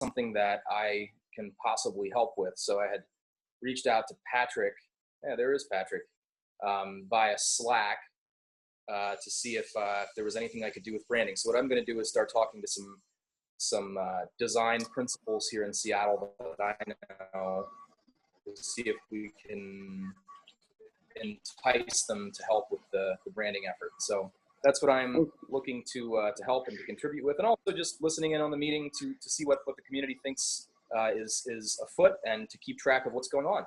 something that I can possibly help with. So I had reached out to Patrick. Yeah, there is Patrick, via Slack, to see if there was anything I could do with branding. So what I'm going to do is start talking to some design principals here in Seattle that I know, to see if we can entice them to help with the branding effort. So that's what I'm looking to help and to contribute with, and also just listening in on the meeting to see what the community thinks is afoot, and to keep track of what's going on.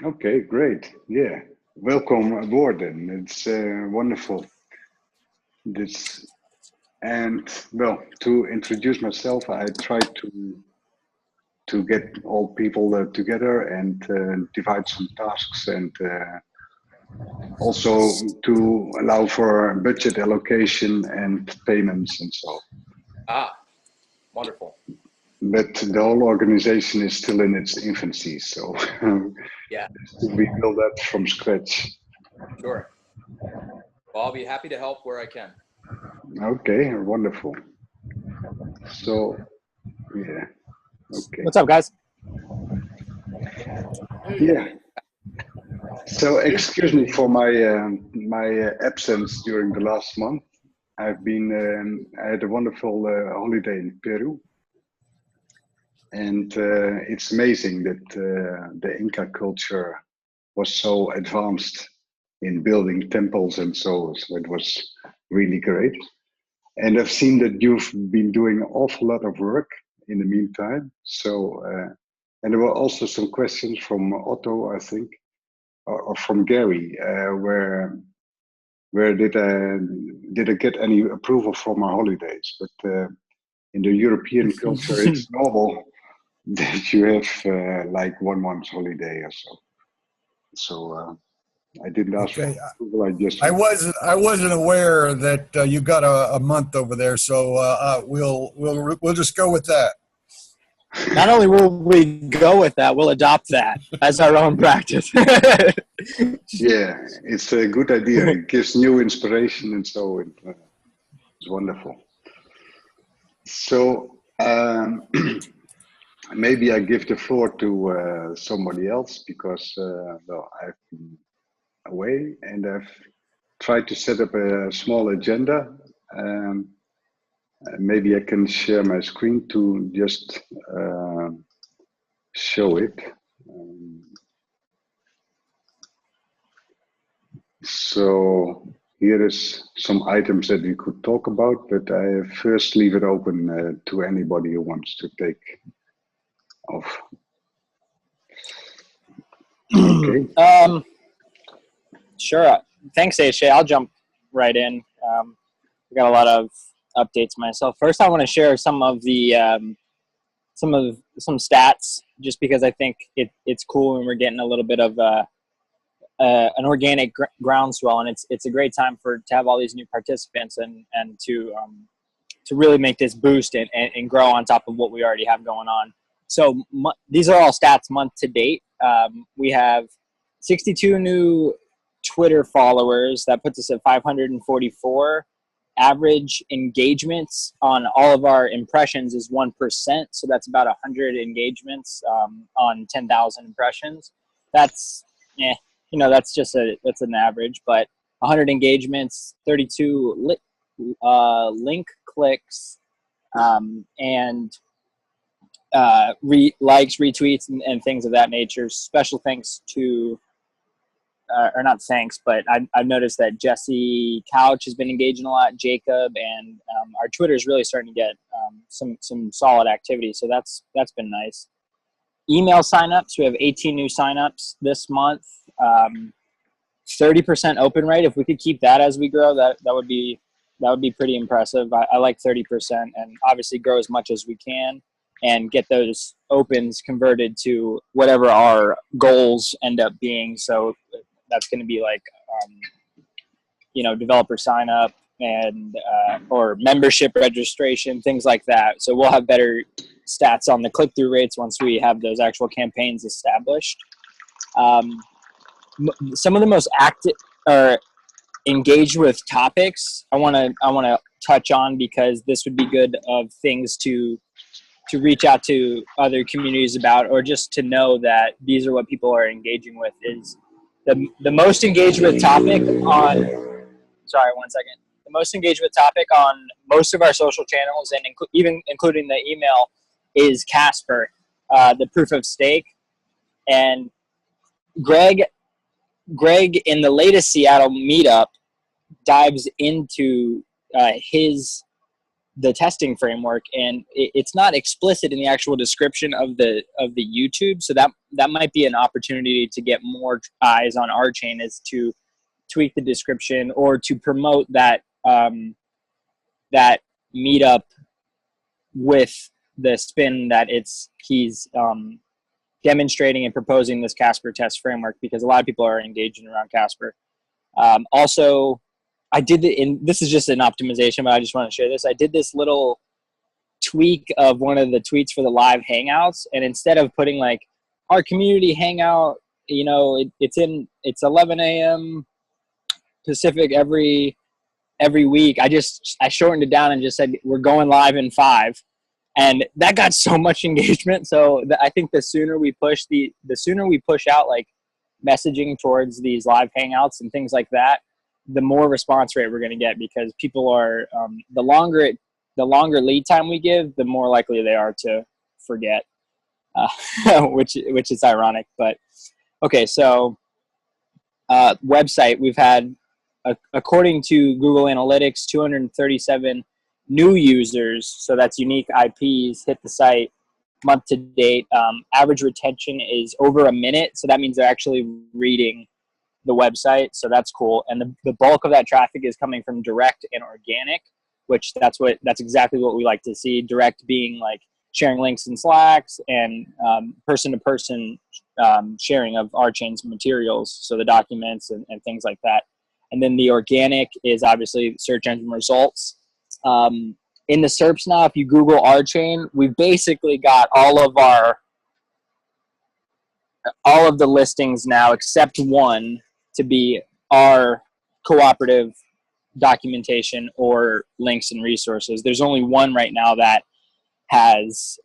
Okay, great. Yeah, welcome aboard. Then it's wonderful. And well, to introduce myself, I tried to get all people together and divide some tasks, and also to allow for budget allocation and payments and so. Wonderful. But the whole organization is still in its infancy, so yeah, we build that from scratch. Sure. Well, I'll be happy to help where I can. Okay, wonderful. So, yeah. Okay. What's up, guys? Yeah. So, excuse me for my absence during the last month. I've been I had a wonderful holiday in Peru, and it's amazing that the Inca culture was so advanced in building temples and so it was really great. And I've seen that you've been doing an awful lot of work in the meantime. So, and there were also some questions from Otto, I think, or from Gary, where did I get any approval for my holidays? But in the European culture, it's normal that you have like 1 month's holiday or so. So I didn't ask for approval. I wasn't aware that you got a month over there, so we'll just go with that. Not only will we go with that, we'll adopt that as our own practice. Yeah, it's a good idea. It gives new inspiration, and so it's wonderful. So maybe I give the floor to somebody else, because well, I've been away and I've tried to set up a small agenda. Maybe I can share my screen to just show it. So here is some items that we could talk about, but I first leave it open to anybody who wants to take off. Okay. Sure. Thanks, RChain. I'll jump right in. We got a lot of updates myself. First, I want to share some of the some stats, just because I think it's cool when we're getting a little bit of an organic groundswell, and it's a great time to have all these new participants and to really make this boost and grow on top of what we already have going on. So these are all stats month to date. We have 62 new Twitter followers. That puts us at 544. Average engagements on all of our impressions is 1%. So that's about 100 engagements on 10,000 impressions. That's, that's an average, but 100 engagements, 32 link clicks, and likes, retweets, and things of that nature. Special thanks to, or not thanks, but I've noticed that Jesse Couch has been engaging a lot, Jacob, and our Twitter is really starting to get some solid activity. So that's been nice. Email signups, we have 18 new signups this month. 30% open rate. If we could keep that as we grow, that would be pretty impressive. I like 30%, and obviously grow as much as we can and get those opens converted to whatever our goals end up being. So that's going to be like, developer sign up and or membership registration, things like that. So we'll have better stats on the click-through rates once we have those actual campaigns established. Some of the most active or engaged with topics I want to touch on, because this would be good of things to to reach out to other communities about, or just to know that these are what people are engaging with, is the most engaged with topic on, sorry, one second. The most engaged with topic on most of our social channels, and even including the email, is Casper, the proof of stake. And Greg in the latest Seattle meetup dives into the testing framework, and it's not explicit in the actual description of the YouTube. So that might be an opportunity to get more eyes on RChain, is to tweak the description or to promote that that meetup with the spin that he's demonstrating and proposing this Casper test framework, because a lot of people are engaging around Casper. Also, I did and this is just an optimization, but I just want to share this. I did this little tweak of one of the tweets for the live hangouts, and instead of putting like our community hangout, it's 11 a.m. Pacific every week, I shortened it down and just said we're going live in 5, and that got so much engagement. So I think the sooner we push out like messaging towards these live hangouts and things like that, the more response rate we're going to get, because people are the longer lead time we give, the more likely they are to forget, which is ironic. But okay, so website, we've had, according to Google Analytics, 237 new users, so that's unique IPs, hit the site month to date. Average retention is over a minute, so that means they're actually reading the website, so that's cool. And the bulk of that traffic is coming from direct and organic, which that's exactly what we like to see. Direct being like sharing links in Slacks, and person-to-person sharing of RChain's materials, so the documents and things like that. And then the organic is obviously search engine results. In the SERPs now, if you Google RChain, we've basically got all of the listings now except one to be our cooperative documentation or links and resources. There's only one right now that has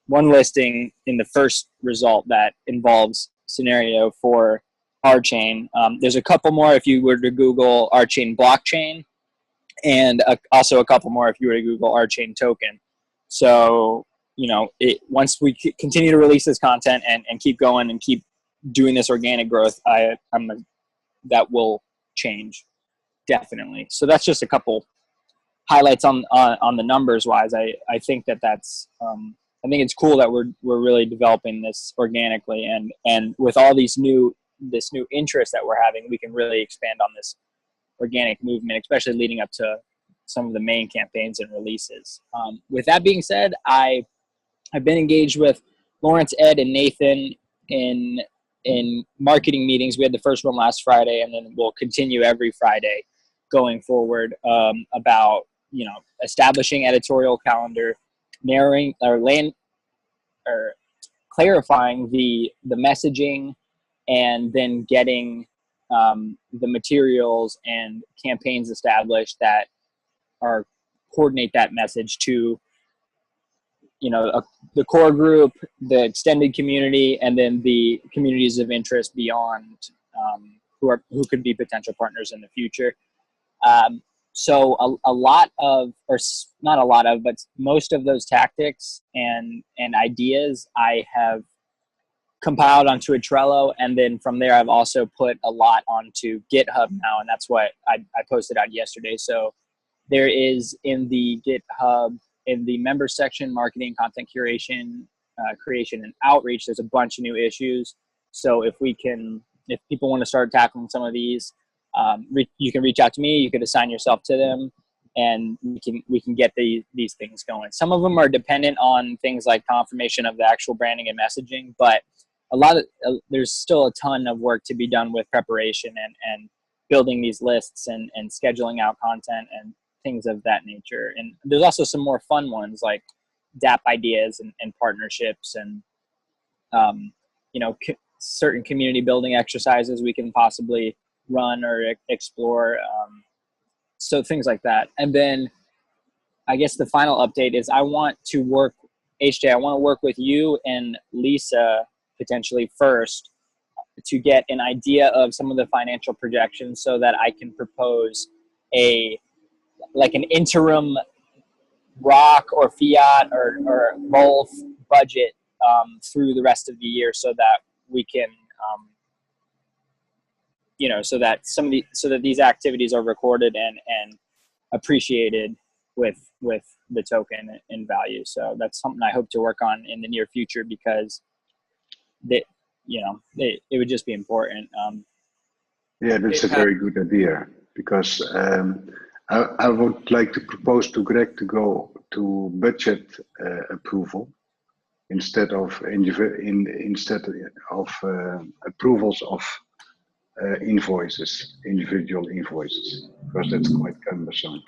one listing in the first result that involves scenario for RChain. There's a couple more if you were to Google RChain blockchain, and also a couple more if you were to Google RChain token. So, once we continue to release this content and keep going and keep doing this organic growth, that will change, definitely. So that's just a couple highlights on the numbers wise. I think that's I think it's cool that we're really developing this organically, and with all this new interest that we're having, we can really expand on this organic movement, especially leading up to some of the main campaigns and releases. With that being said, I've been engaged with Lawrence, Ed, and Nathan in marketing meetings. We had the first one last Friday, and then we'll continue every Friday going forward, about establishing editorial calendar, narrowing or clarifying the messaging, and then getting the materials and campaigns established that coordinate that message to the core group, the extended community, and then the communities of interest beyond, who could be potential partners in the future. So a lot of, or not a lot of, but most of those tactics and ideas I have compiled onto a Trello, and then from there I've also put a lot onto GitHub now, and that's what I posted out yesterday. So there is in the GitHub, in the member section, marketing, content curation, creation, and outreach, there's a bunch of new issues. So if people want to start tackling some of these, you can reach out to me. You could assign yourself to them, and we can get these things going. Some of them are dependent on things like confirmation of the actual branding and messaging, but there's still a ton of work to be done with preparation and building these lists and scheduling out content and things of that nature. And there's also some more fun ones like DApp ideas and partnerships, and certain community building exercises we can possibly run or explore. So things like that. And then I guess the final update is I want to work HJ, I want to work with you and Lisa potentially first to get an idea of some of the financial projections so that I can propose an interim rock or fiat or both budget through the rest of the year so that we can so that these activities are recorded and appreciated with the token in value. So that's something I hope to work on in the near future because it would just be important. Yeah, that's a very good idea because I would like to propose to Greg to go to budget approval instead of approvals of individual invoices, because that's quite cumbersome.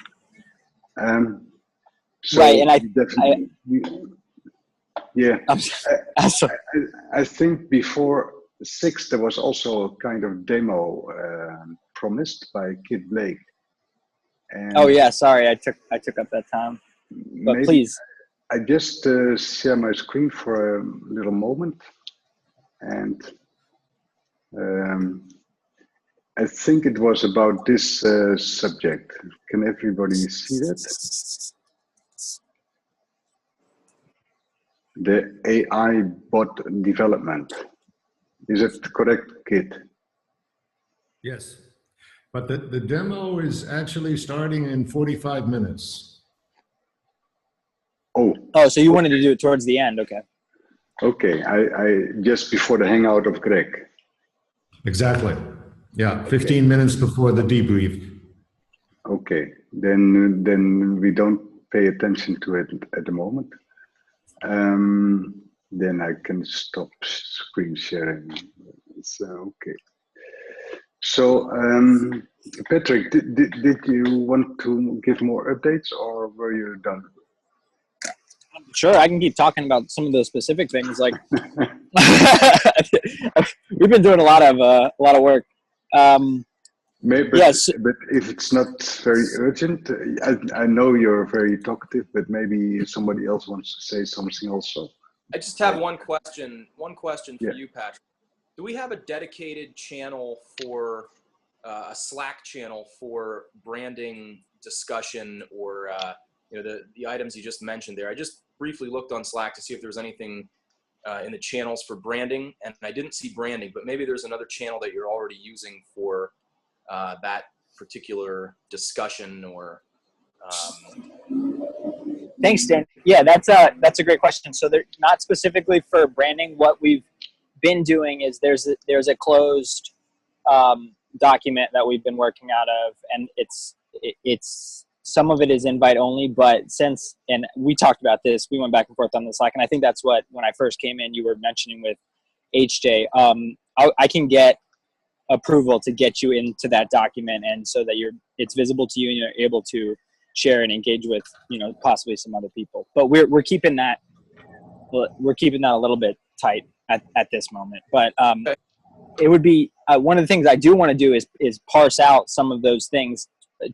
So right, and I think before 6 there was also a kind of demo promised by Kid Blake. And oh yeah, sorry, I took up that time. But please. I just share my screen for a little moment, and I think it was about this subject. Can everybody see that? The AI bot development. Is it correct, Kit? Yes, but the demo is actually starting in 45 minutes. Oh, so you wanted to do it towards the end, okay. Okay, I just before the hangout of Greg. Exactly. Yeah, 15 minutes before the debrief. Okay, then we don't pay attention to it at the moment. Then I can stop screen sharing. So, okay. So, Patrick, did you want to give more updates, or were you done? Sure, I can keep talking about some of those specific things. Like we've been doing a lot of work. Maybe, yes, but if it's not very urgent, I know you're very talkative, but maybe somebody else wants to say something also. I just have one question for you, Patrick. Do we have a dedicated channel for a Slack channel for branding discussion or the items you just mentioned there? I just briefly looked on Slack to see if there was anything in the channels for branding, and I didn't see branding, but maybe there's another channel that you're already using for that particular discussion or. Thanks, Dan. Yeah, that's a great question. So they're not specifically for branding. What we've been doing is there's a closed document that we've been working out of, and it's some of it is invite only, but and we talked about this, we went back and forth on the Slack, and I think that's what, when I first came in, you were mentioning with HJ. I can get approval to get you into that document, and so that it's visible to you and you're able to share and engage with possibly some other people. But we're keeping that a little bit tight at this moment. But it would be one of the things I do want to do is parse out some of those things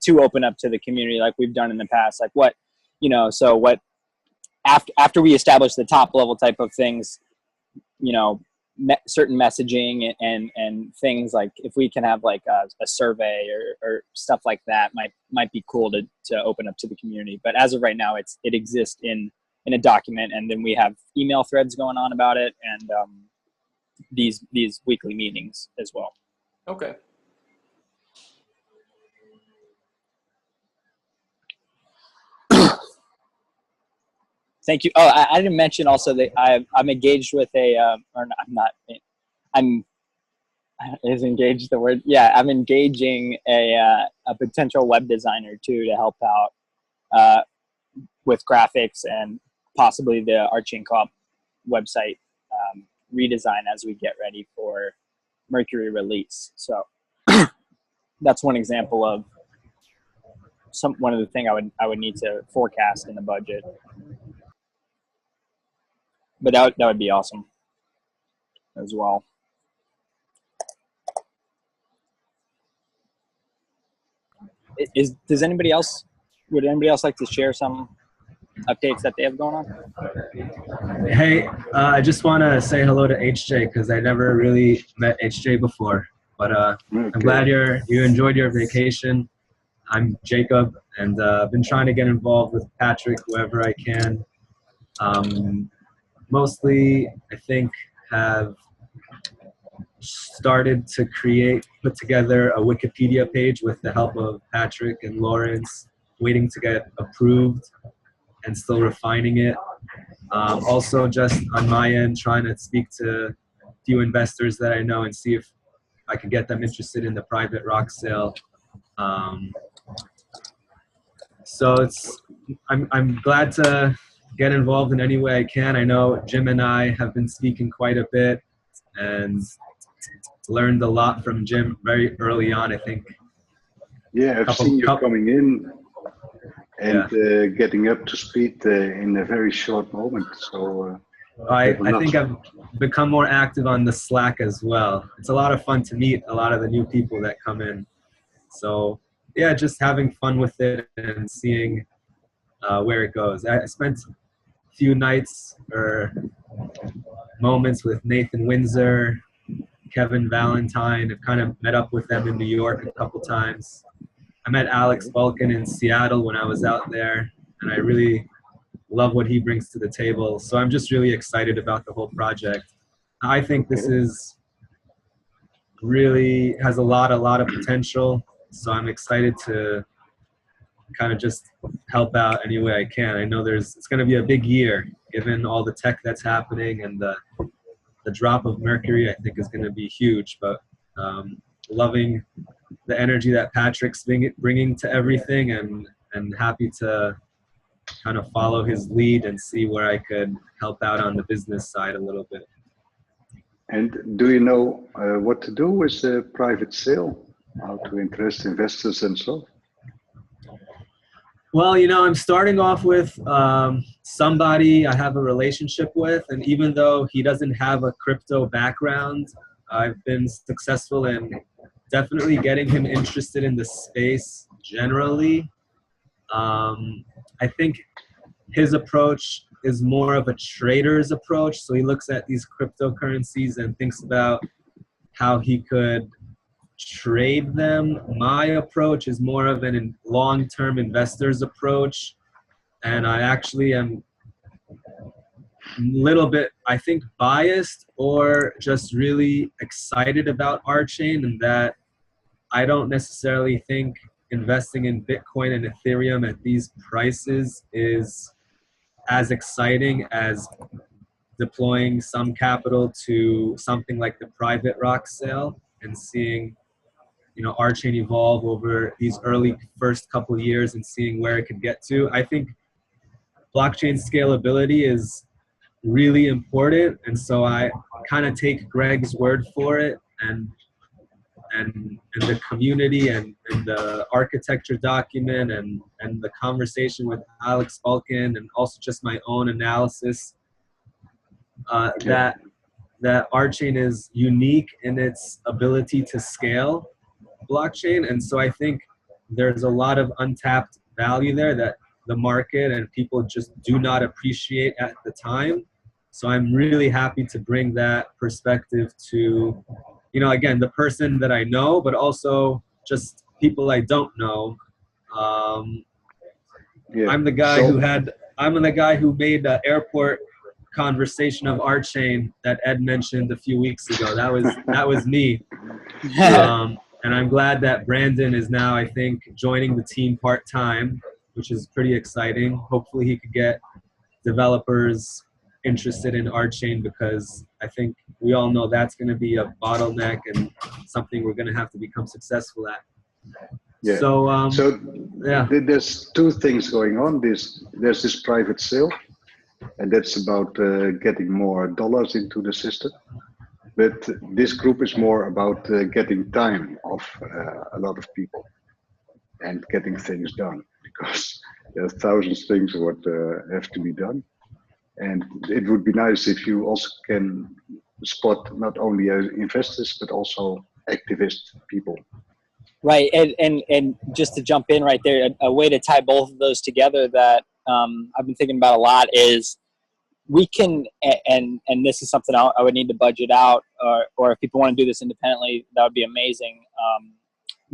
to open up to the community, like we've done in the past. Like what after we establish the top level type of things, certain messaging and things, like if we can have like a survey or stuff like that might be cool to open up to the community. But as of right now, it exists in a document, and then we have email threads going on about it, and these weekly meetings as well. Okay. Thank you. Oh, I didn't mention also that I'm engaged with is engaged the word? Yeah, I'm engaging a potential web designer too to help out with graphics and possibly the RChain Co-op website redesign as we get ready for Mercury release. So that's one example of one of the things I would need to forecast in the budget. But that would be awesome as well. Would anybody else like to share some updates that they have going on? Hey, I just want to say hello to HJ because I never really met HJ before. But I'm glad you enjoyed your vacation. I'm Jacob, and I've been trying to get involved with Patrick wherever I can. Mostly, I think, have started to put together a Wikipedia page with the help of Patrick and Lawrence, waiting to get approved and still refining it. Also, just on my end, trying to speak to a few investors that I know and see if I could get them interested in the private rock sale. So I'm glad to get involved in any way I can. I know Jim and I have been speaking quite a bit and learned a lot from Jim very early on, I think. Yeah, I've seen you coming in and getting up to speed in a very short moment. So I think I've become more active on the Slack as well. It's a lot of fun to meet a lot of the new people that come in. So yeah, just having fun with it and seeing where it goes. I spent a few nights or moments with Nathan Windsor, Kevin Valentine. I've kind of met up with them in New York a couple times. I met Alex Balkin in Seattle when I was out there, and I really love what he brings to the table. So I'm just really excited about the whole project. I think this is really has a lot of potential. So I'm excited to kind of just help out any way I can. I know it's going to be a big year given all the tech that's happening, and the drop of Mercury I think is going to be huge, but loving the energy that Patrick's bringing to everything, and happy to kind of follow his lead and see where I could help out on the business side a little bit. And do you know what to do with the private sale? How to interest investors and so? Well, I'm starting off with somebody I have a relationship with, and even though he doesn't have a crypto background, I've been successful in definitely getting him interested in the space generally. I think his approach is more of a trader's approach. So he looks at these cryptocurrencies and thinks about how he could trade them. My approach is more of a long-term investor's approach. And I actually am a little bit, I think, biased or just really excited about RChain, and that I don't necessarily think investing in Bitcoin and Ethereum at these prices is as exciting as deploying some capital to something like the private rock sale and seeing, RChain evolve over these early first couple of years and seeing where it could get to. I think blockchain scalability is really important, and so I kind of take Greg's word for it, and the community and the architecture document and the conversation with Alex Balkin, and also just my own analysis that RChain is unique in its ability to scale blockchain. And so I think there's a lot of untapped value there that the market and people just do not appreciate at the time. So I'm really happy to bring that perspective to, again, the person that I know, but also just people I don't know. I'm the guy who made the airport conversation of RChain that Ed mentioned a few weeks ago. That was me. And I'm glad that Brandon is now, I think, joining the team part-time, which is pretty exciting. Hopefully he could get developers interested in RChain, because I think we all know that's going to be a bottleneck and something we're going to have to become successful at. Yeah. So there's two things going on. There's this private sale, and that's about getting more dollars into the system. But this group is more about getting time off a lot of people and getting things done, because there are thousands of things that have to be done. And it would be nice if you also can spot not only investors, but also activist people. Right. And just to jump in right there, a way to tie both of those together that I've been thinking about a lot is we can, and this is something I would need to budget out, or if people want to do this independently, that would be amazing.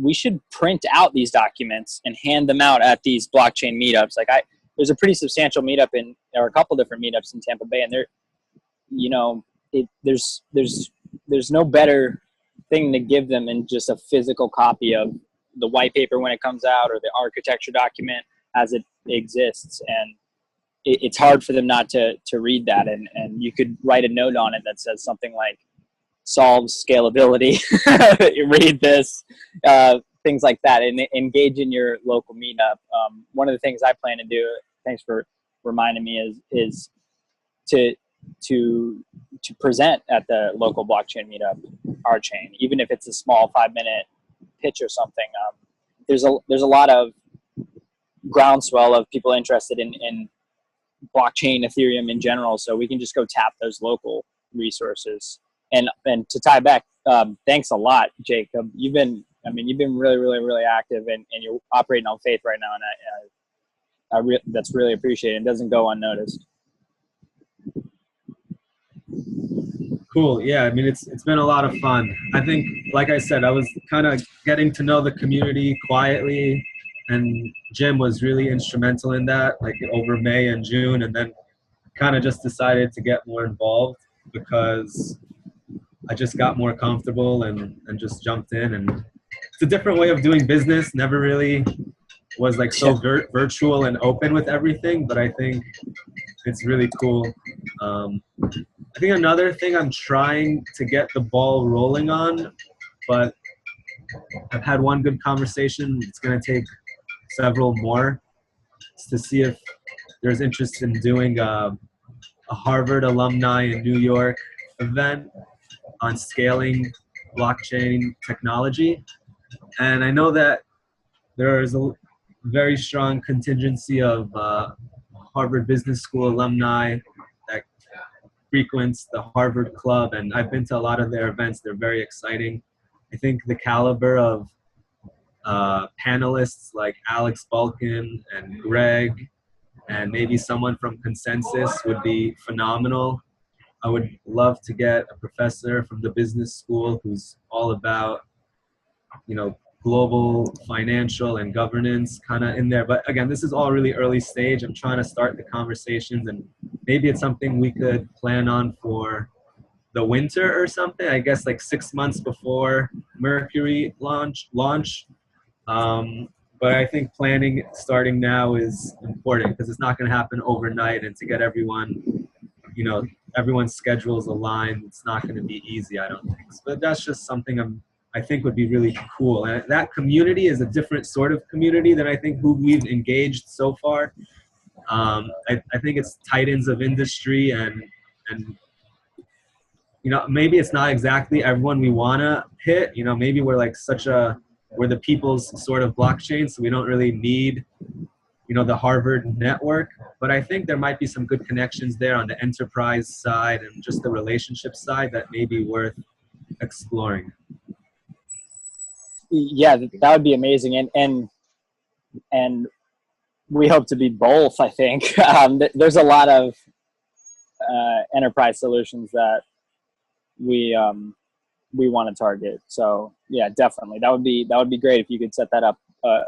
We should print out these documents and hand them out at these blockchain meetups. Like there's a pretty substantial meetup or a couple different meetups in Tampa Bay, and there's no better thing to give them than just a physical copy of the white paper when it comes out, or the architecture document as it exists. And it's hard for them not to read that. And you could write a note on it that says something like, solves scalability, read this, things like that, and engage in your local meetup. One of the things I plan to do, thanks for reminding me, is to present at the local blockchain meetup, RChain, even if it's a small 5-minute pitch or something. There's a lot of groundswell of people interested in blockchain, Ethereum in general, so we can just go tap those local resources. And to tie back, thanks a lot, Jacob. You've been really, really, really active, and you're operating on faith right now, and that's really appreciated. It doesn't go unnoticed. Cool. Yeah, I mean, it's been a lot of fun. I think, like I said, I was kind of getting to know the community quietly, and Jim was really instrumental in that, like over May and June, and then kind of just decided to get more involved because I just got more comfortable and just jumped in. And it's a different way of doing business. Never really was like so virtual and open with everything, but I think it's really cool. I think another thing I'm trying to get the ball rolling on, but I've had one good conversation. It's going to take several more, is to see if there's interest in doing a Harvard alumni in New York event on scaling blockchain technology. And I know that there is a very strong contingency of Harvard Business School alumni that frequents the Harvard Club, and I've been to a lot of their events. They're very exciting. I think the caliber of panelists like Alex Balkin and Greg and maybe someone from Consensus would be phenomenal. I would love to get a professor from the business school who's all about, global financial and governance kind of in there. But again, this is all really early stage. I'm trying to start the conversations, and maybe it's something we could plan on for the winter or something. I guess like 6 months before Mercury launch. But I think planning starting now is important because it's not going to happen overnight, and to get everyone, everyone's schedules aligned, it's not going to be easy, I don't think. But that's just something I think would be really cool. And that community is a different sort of community than I think who we've engaged so far. I think it's titans of industry and maybe it's not exactly everyone we want to hit. Maybe we're like we're the people's sort of blockchain, so we don't really need the Harvard network, but I think there might be some good connections there on the enterprise side and just the relationship side that may be worth exploring. Yeah, that would be amazing, and we hope to be both. I think there's a lot of enterprise solutions that we want to target. So yeah, definitely that would be great if you could set that up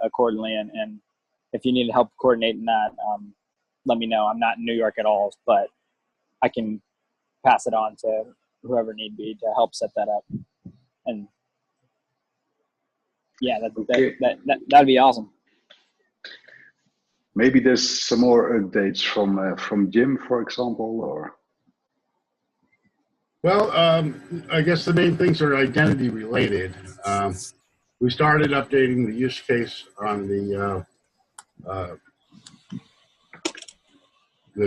accordingly, and if you need help coordinating that, let me know. I'm not in New York at all, but I can pass it on to whoever need be to help set that up. And yeah, that'd be awesome. Maybe there's some more updates from Jim, for example, or. Well, I guess the main things are identity related. We started updating the use case on the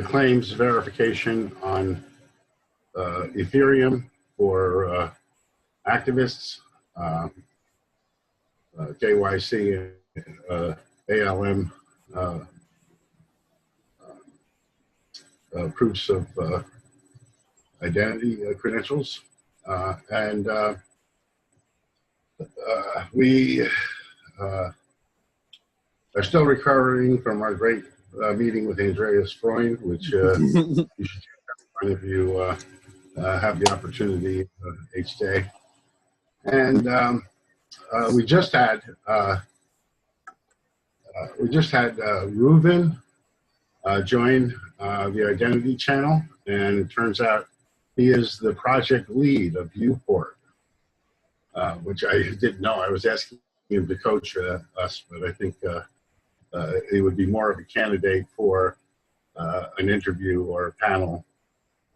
claims verification on Ethereum for activists, KYC, ALM proofs of identity credentials, and we are still recovering from our great meeting with Andreas Freund, which you should check out if you have the opportunity each day. And we just had Reuven join the Identity Channel, and it turns out he is the project lead of Viewport, which I didn't know. I was asking him to coach us, but I think he would be more of a candidate for an interview or a panel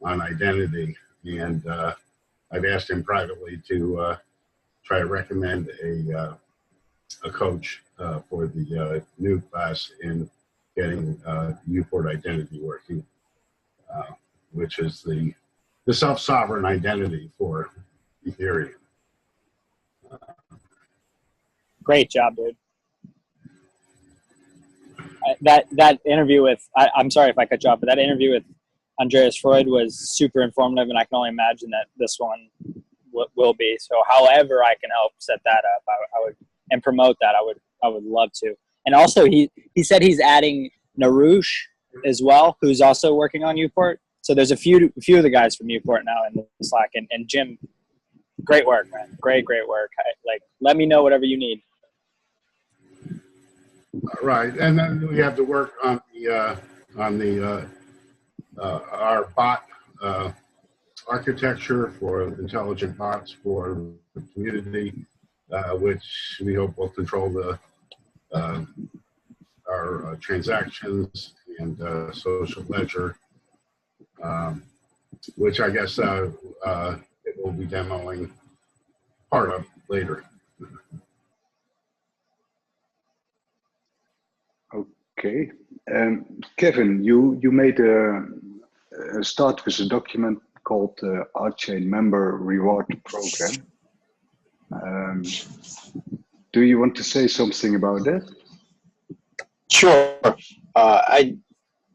on identity. And I've asked him privately to try to recommend a coach for the new class in getting Viewport identity working, which is the self-sovereign identity for Ethereum. Great job, dude. That interview with, I'm sorry if I cut you off, but that interview with Andreas Freud was super informative, and I can only imagine that this one will be. So however I can help set that up, I would, and promote that, I would love to. And also he said he's adding Narush as well, who's also working on Viewport. So there's a few of the guys from Viewport now in the Slack, and Jim, great work, man. Great work. Let me know whatever you need. Right, and then we have to work on our bot architecture for intelligent bots for the community, which we hope will control our transactions and social ledger, which I guess it will be demoing part of later. Okay, Kevin, you made a start with a document called RChain Member Reward Program. Do you want to say something about that? Sure. I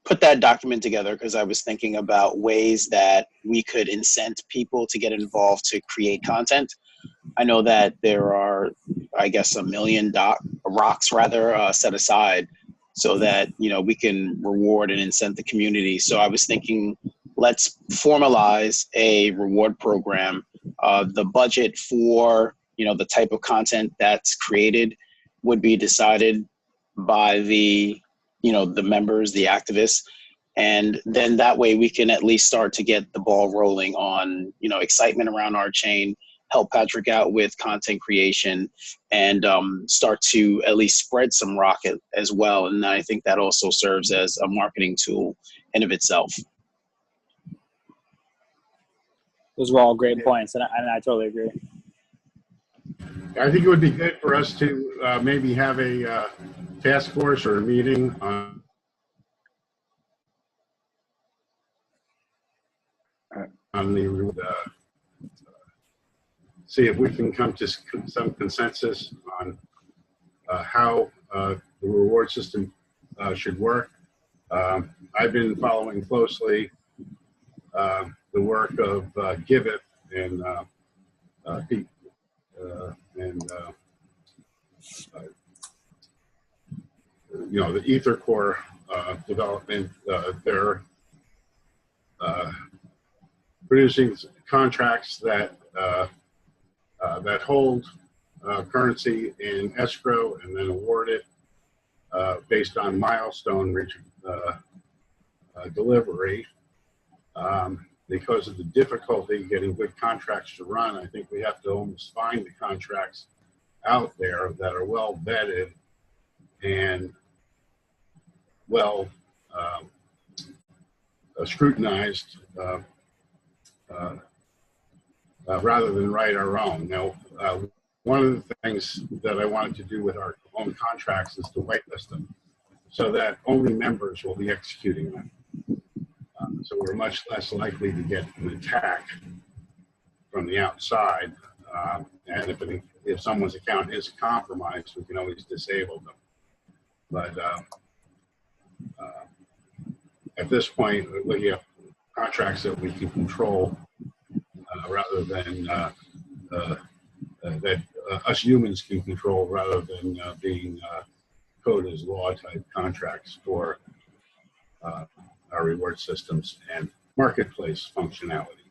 put that document together because I was thinking about ways that we could incent people to get involved to create content. I know that there are, I guess, 1 million rocks set aside so that, we can reward and incent the community. So I was thinking, let's formalize a reward program. The budget for, the type of content that's created would be decided by the members, the activists. And then that way we can at least start to get the ball rolling on, excitement around RChain, help Patrick out with content creation, and start to at least spread some rocket as well. And I think that also serves as a marketing tool in of itself. Those were all great points, and I totally agree. I think it would be good for us to maybe have a task force or a meeting on the see if we can come to some consensus on how the reward system should work. I've been following closely the work of Giveth and Pete the Ether Core development. They're producing contracts that hold currency in escrow and then award it based on milestone delivery. Because of the difficulty getting good contracts to run, I think we have to almost find the contracts out there that are well vetted and well scrutinized rather than write our own. Now, one of the things that I wanted to do with our own contracts is to whitelist them so that only members will be executing them. So we're much less likely to get an attack from the outside. And if someone's account is compromised, we can always disable them. But at this point, we have contracts that we can control rather than that us humans can control, rather than being code as law type contracts for our reward systems and marketplace functionality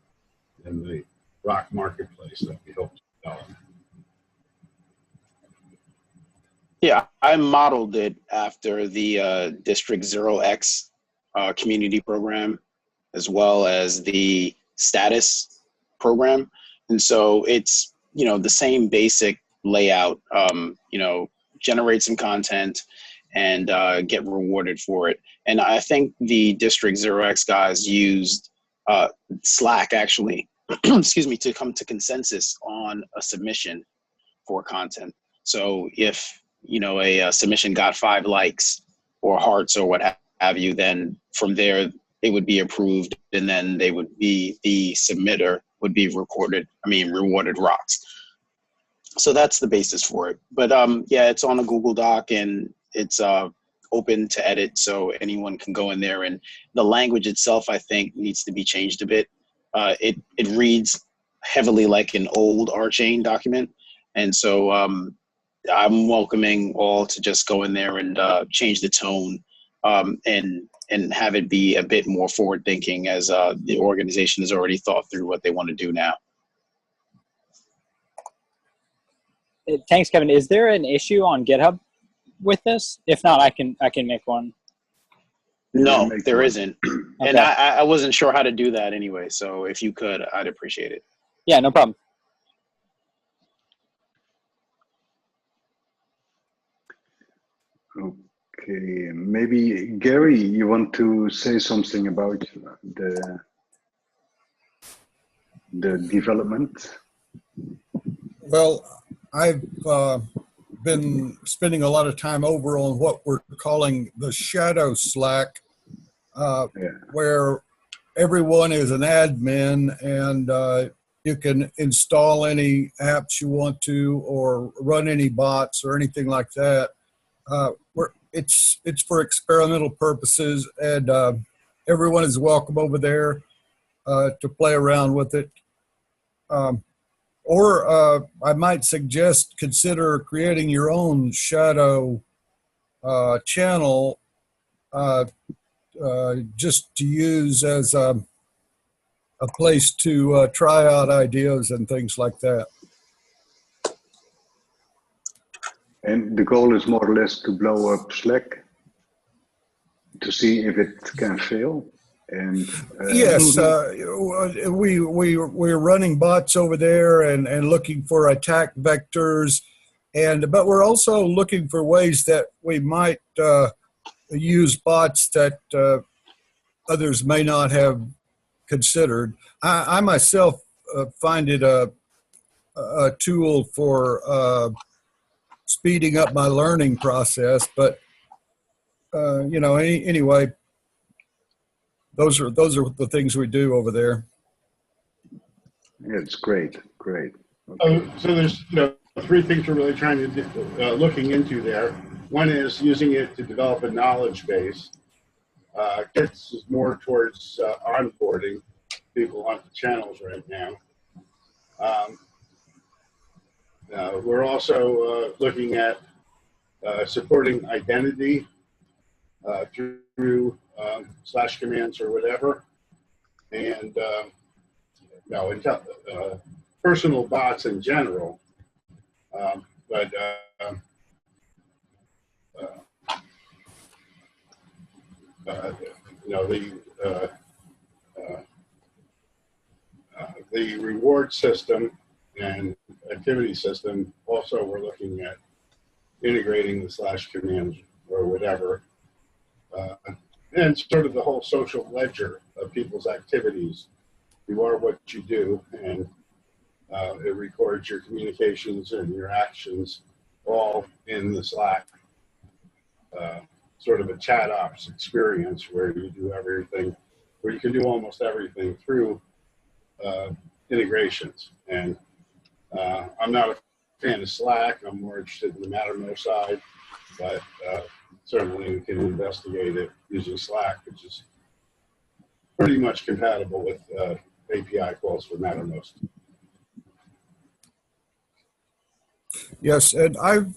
in the Rock marketplace that we hope to develop. Yeah, I modeled it after the District 0x community program, as well as the status program. And so it's, the same basic layout, generate some content and get rewarded for it. And I think the District 0x guys used Slack actually, excuse me, to come to consensus on a submission for content. So if a submission got 5 likes or hearts or what have you, then from there it would be approved, and then the submitter would be rewarded rocks. So that's the basis for it. But yeah, it's on a Google Doc and it's open to edit, so anyone can go in there. And the language itself, I think, needs to be changed a bit. It reads heavily like an old RChain document, and so I'm welcoming all to just go in there and change the tone and have it be a bit more forward thinking, as the organization has already thought through what they want to do now. Thanks, Kevin. Is there an issue on GitHub with this? If not, I can make one. No, there isn't. Okay. And I wasn't sure how to do that anyway. So if you could, I'd appreciate it. Yeah, no problem. Okay, maybe Gary, you want to say something about the development? Well, I've been spending a lot of time over on what we're calling the shadow Slack, where everyone is an admin, and you can install any apps you want to, or run any bots or anything like that. It's for experimental purposes, and everyone is welcome over there to play around with it. Or I might suggest consider creating your own shadow channel just to use as a place to try out ideas and things like that. And the goal is more or less to blow up Slack to see if it can fail. And yes, we're running bots over there and looking for attack vectors, but we're also looking for ways that we might use bots that others may not have considered. I myself find it a tool for speeding up my learning process, but anyway, those are the things we do over there. Yeah, it's great. Okay. So there's 3 things we're really trying to do, looking into there. One is using it to develop a knowledge base. Gets more towards onboarding people onto channels right now. We're also looking at supporting identity through slash commands or whatever, and personal bots in general, but the reward system and activity system, also we're looking at integrating the slash commands or whatever, and sort of the whole social ledger of people's activities. You are what you do, and it records your communications and your actions all in the Slack. Sort of a chat ops experience where you do everything, where you can do almost everything through integrations. And I'm not a fan of Slack. I'm more interested in the Mattermost side, but certainly we can investigate it using Slack, which is pretty much compatible with API calls for Mattermost. Yes, and I've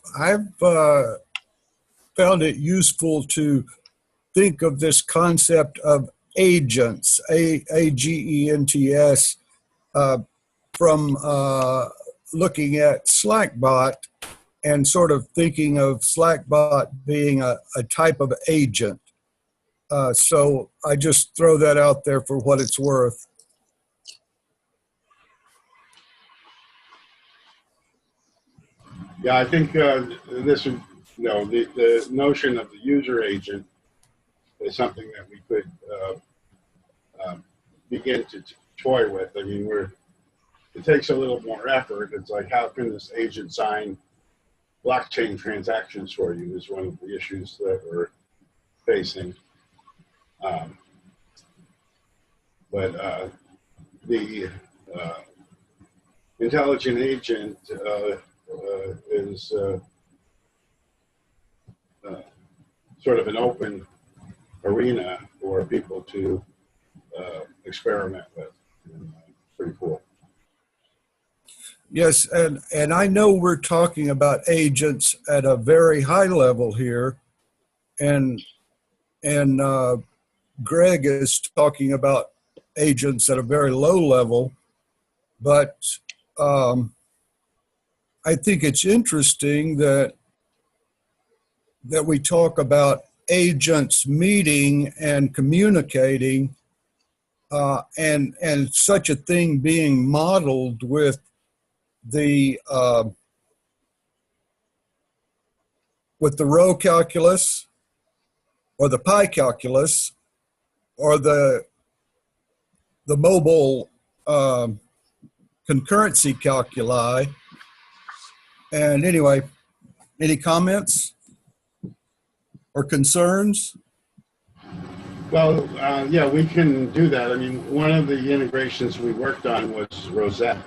found it useful to think of this concept of agents, agents, from looking at Slackbot and sort of thinking of Slackbot being a type of agent. So I just throw that out there for what it's worth. Yeah, I think this would, the notion of the user agent is something that we could begin to toy with. I mean, it takes a little more effort. It's like, how can this agent sign blockchain transactions for you is one of the issues that we're facing. But the intelligent agent is sort of an open arena for people to experiment with. Pretty cool. Yes, and I know we're talking about agents at a very high level here, and Greg is talking about agents at a very low level, but I think it's interesting that we talk about agents meeting and communicating, and such a thing being modeled with the row calculus, or the pi calculus, or the mobile concurrency calculi. And anyway, any comments or concerns? Well, yeah, we can do that. I mean, one of the integrations we worked on was Rosette,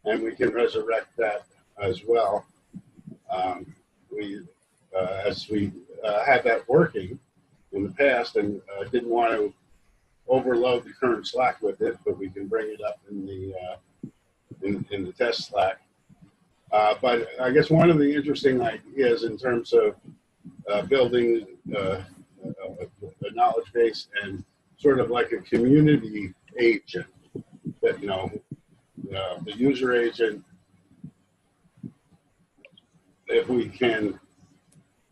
and we can resurrect that as well. As we had that working in the past, and didn't want to overload the current Slack with it, but we can bring it up in the test Slack. But I guess one of the interesting ideas in terms of building a knowledge base and sort of like a community agent, that the user agent, if we can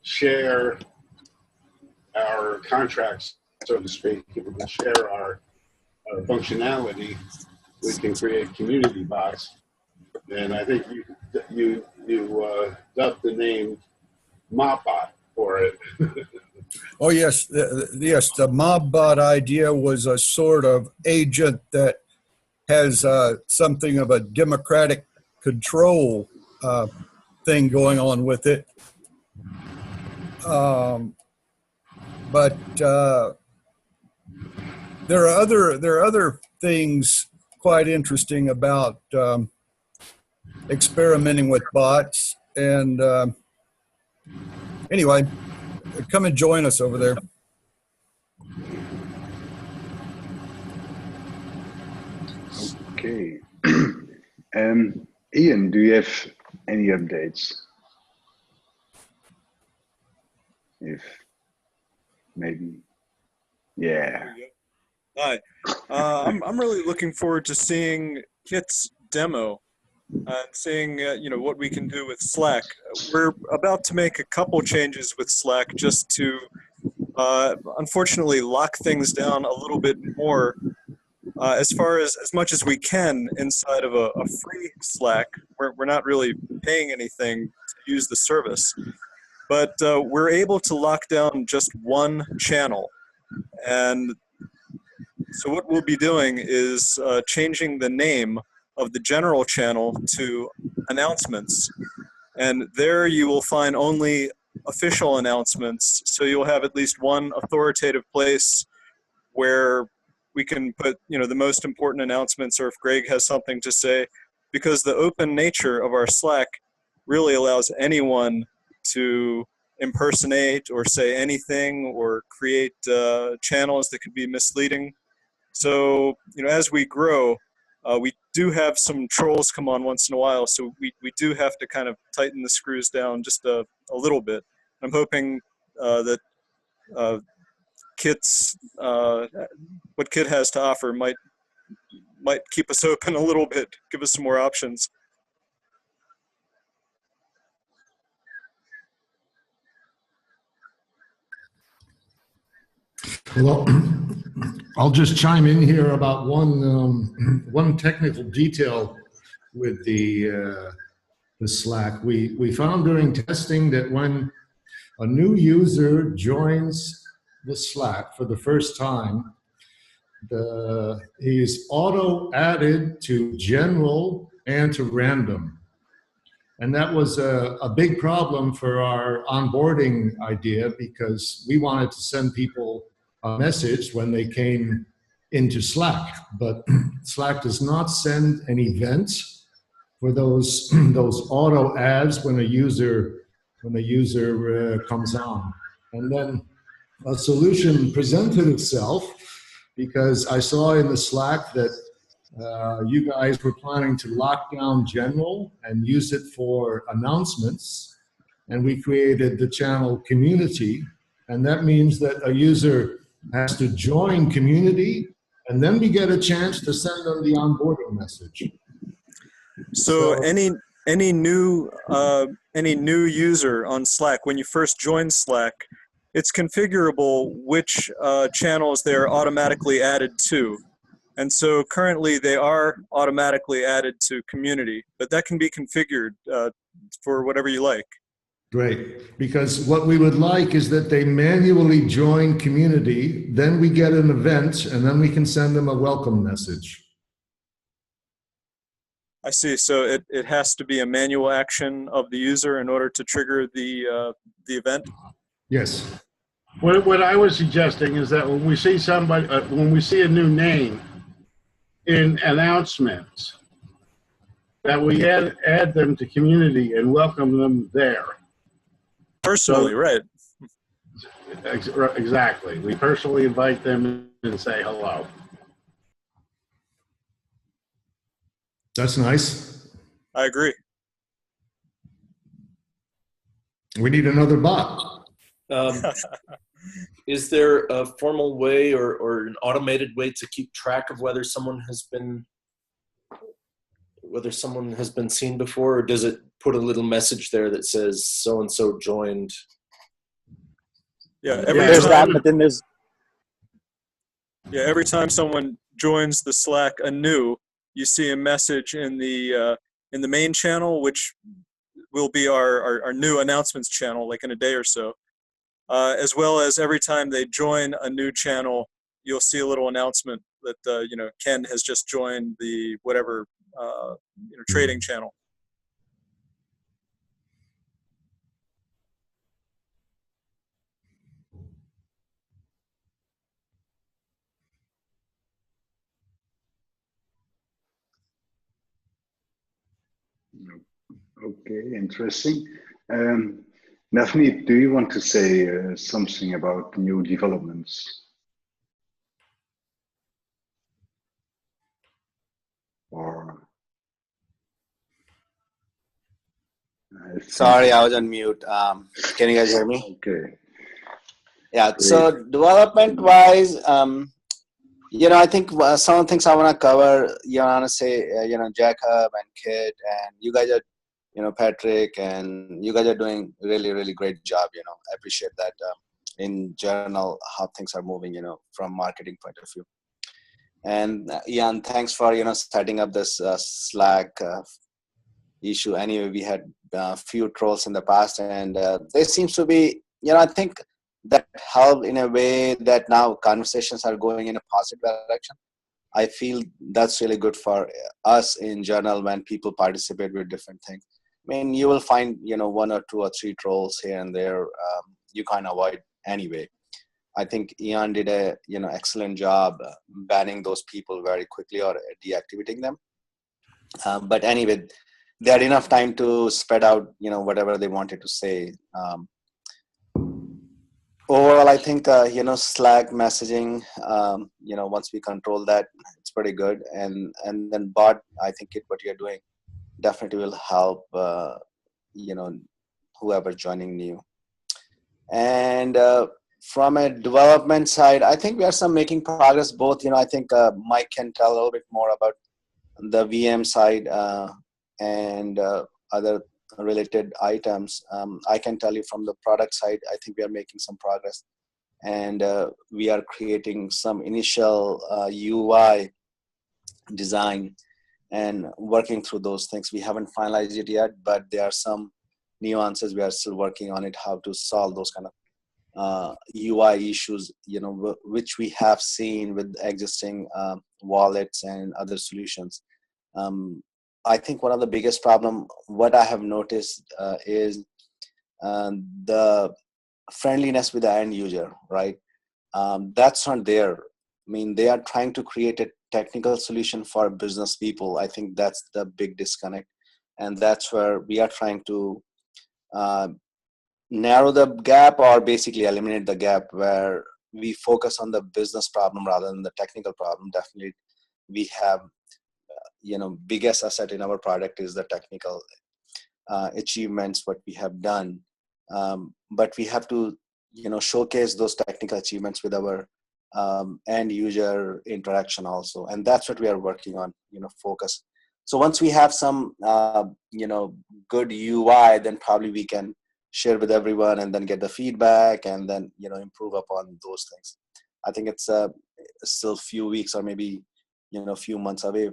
share our contracts, so to speak, if we can share our functionality, we can create community bots. And I think you dubbed the name Mobbot for it. Oh yes, yes. The Mobbot idea was a sort of agent that has something of a democratic control thing going on with it. But there are other things quite interesting about experimenting with bots. And anyway, come and join us over there. Okay. Ian, do you have any updates? If maybe, yeah. Hi, I'm really looking forward to seeing Kit's demo and seeing what we can do with Slack. We're about to make a couple changes with Slack just to unfortunately lock things down a little bit more as much as we can inside of a free Slack. We're not really paying anything to use the service, but we're able to lock down just one channel. And so what we'll be doing is changing the name of the general channel to announcements. And there you will find only official announcements. So you'll have at least one authoritative place where we can put, the most important announcements, or if Greg has something to say, because the open nature of our Slack really allows anyone to impersonate or say anything or create channels that could be misleading. So, as we grow, we do have some trolls come on once in a while, so we do have to kind of tighten the screws down just a little bit. I'm hoping that Kit's what Kit has to offer might keep us open a little bit, give us some more options. Well, I'll just chime in here about one technical detail with the Slack. We found during testing that when a new user joins the Slack for the first time, he is auto added to general and to random. And that was a big problem for our onboarding idea, because we wanted to send people a message when they came into Slack, but Slack does not send an event for those auto adds when a user comes on. And then a solution presented itself, because I saw in the Slack that you guys were planning to lock down general and use it for announcements, and we created the channel community, and that means that a user has to join community, and then we get a chance to send them the onboarding message. So any new user on Slack, when you first join Slack, it's configurable which channels they're automatically added to. And so currently they are automatically added to community, but that can be configured for whatever you like. Great, because what we would like is that they manually join community, then we get an event, and then we can send them a welcome message. I see. So it has to be a manual action of the user in order to trigger the event? Yes. What I was suggesting is that when we see somebody, when we see a new name in announcements, that we add them to community and welcome them there. Personally, right. Exactly. We personally invite them and say hello. That's nice. I agree. We need another bot. Is there a formal way or an automated way to keep track of whether someone has been seen before, or does it put a little message there that says so and so joined? Yeah, There's that, but then there's every time someone joins the Slack anew, you see a message in the main channel, which will be our new announcements channel, like in a day or so. As well as every time they join a new channel, you'll see a little announcement that Ken has just joined the whatever trading channel. Okay, interesting. Navneet, do you want to say something about new developments? Or sorry, I was on mute. Can you guys hear me? Okay. Yeah. Great. So development-wise, I think some of the things I want to cover. I want to say, Jacob and Kit, and you guys are, Patrick, and you guys are doing really, really great job. I appreciate that. In general, how things are moving, from marketing point of view. And Ian, thanks for setting up this Slack issue. Anyway, we had a few trolls in the past, and there seems to be, I think that helped in a way that now conversations are going in a positive direction. I feel that's really good for us in general when people participate with different things. I mean, you will find, one or two or three trolls here and there. You can't avoid anyway. I think Ian did a, excellent job banning those people very quickly or deactivating them. But anyway, they had enough time to spread out, whatever they wanted to say. Overall, I think, Slack messaging, once we control that, it's pretty good. And then bot, I think what you're doing definitely will help, whoever joining new. And from a development side, I think we are some making progress both. I think Mike can tell a little bit more about the VM side and other related items. I can tell you from the product side, I think we are making some progress, and we are creating some initial UI design and working through those things. We haven't finalized it yet, but there are some nuances we are still working on it, how to solve those kind of UI issues, which we have seen with existing wallets and other solutions. I think one of the biggest problem, what I have noticed is the friendliness with the end user, right? That's not there. I mean, they are trying to create a technical solution for business people. I think that's the big disconnect. And that's where we are trying to narrow the gap, or basically eliminate the gap, where we focus on the business problem rather than the technical problem. Definitely we have, biggest asset in our product is the technical achievements, what we have done. But we have to, showcase those technical achievements with our end user interaction also. And that's what we are working on, focus. So once we have some, good UI, then probably we can share with everyone and then get the feedback and then, improve upon those things. I think it's still a few weeks or maybe, a few months away,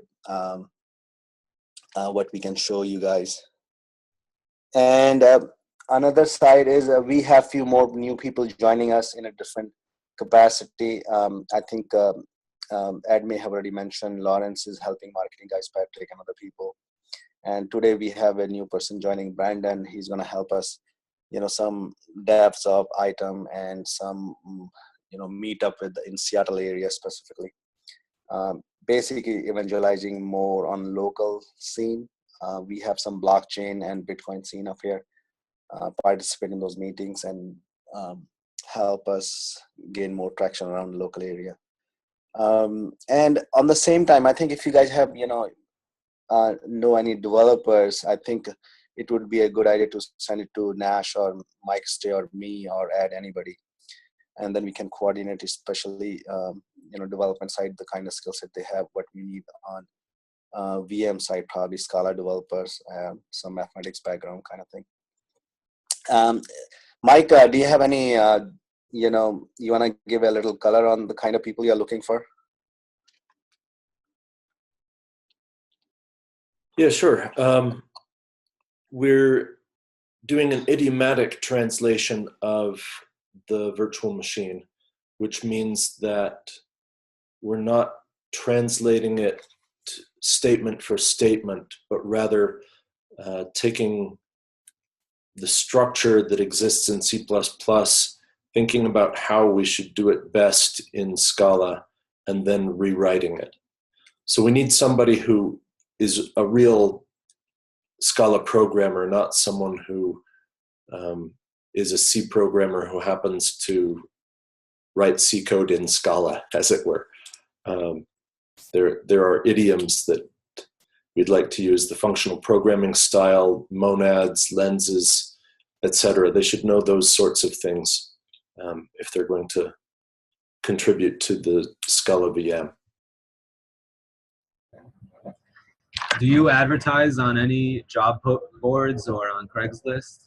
what we can show you guys. And another side is we have few more new people joining us in a different capacity. I think Ed may have already mentioned Lawrence is helping marketing guys, Patrick and other people. And today we have a new person joining, Brandon. He's going to help us, some depths of item and some, meet up with in Seattle area specifically. Basically evangelizing more on local scene. We have some blockchain and Bitcoin scene up here. Participate in those meetings and help us gain more traction around the local area. And on the same time, I think if you guys have, know any developers, I think it would be a good idea to send it to Nash or Mike Stay or me or add anybody. And then we can coordinate, especially, development side, the kind of skill set they have, what we need on VM side, probably Scala developers, some mathematics background kind of thing. Mike, do you have any, you want to give a little color on the kind of people you're looking for? Yeah, sure. We're doing an idiomatic translation of the virtual machine, which means that we're not translating it statement for statement, but rather taking the structure that exists in C++, thinking about how we should do it best in Scala, and then rewriting it. So we need somebody who is a real Scala programmer, not someone who is a C programmer who happens to write C code in Scala, as it were. There are idioms that we'd like to use, the functional programming style, monads, lenses, etc. They should know those sorts of things if they're going to contribute to the Scala VM. Do you advertise on any job boards or on Craigslist?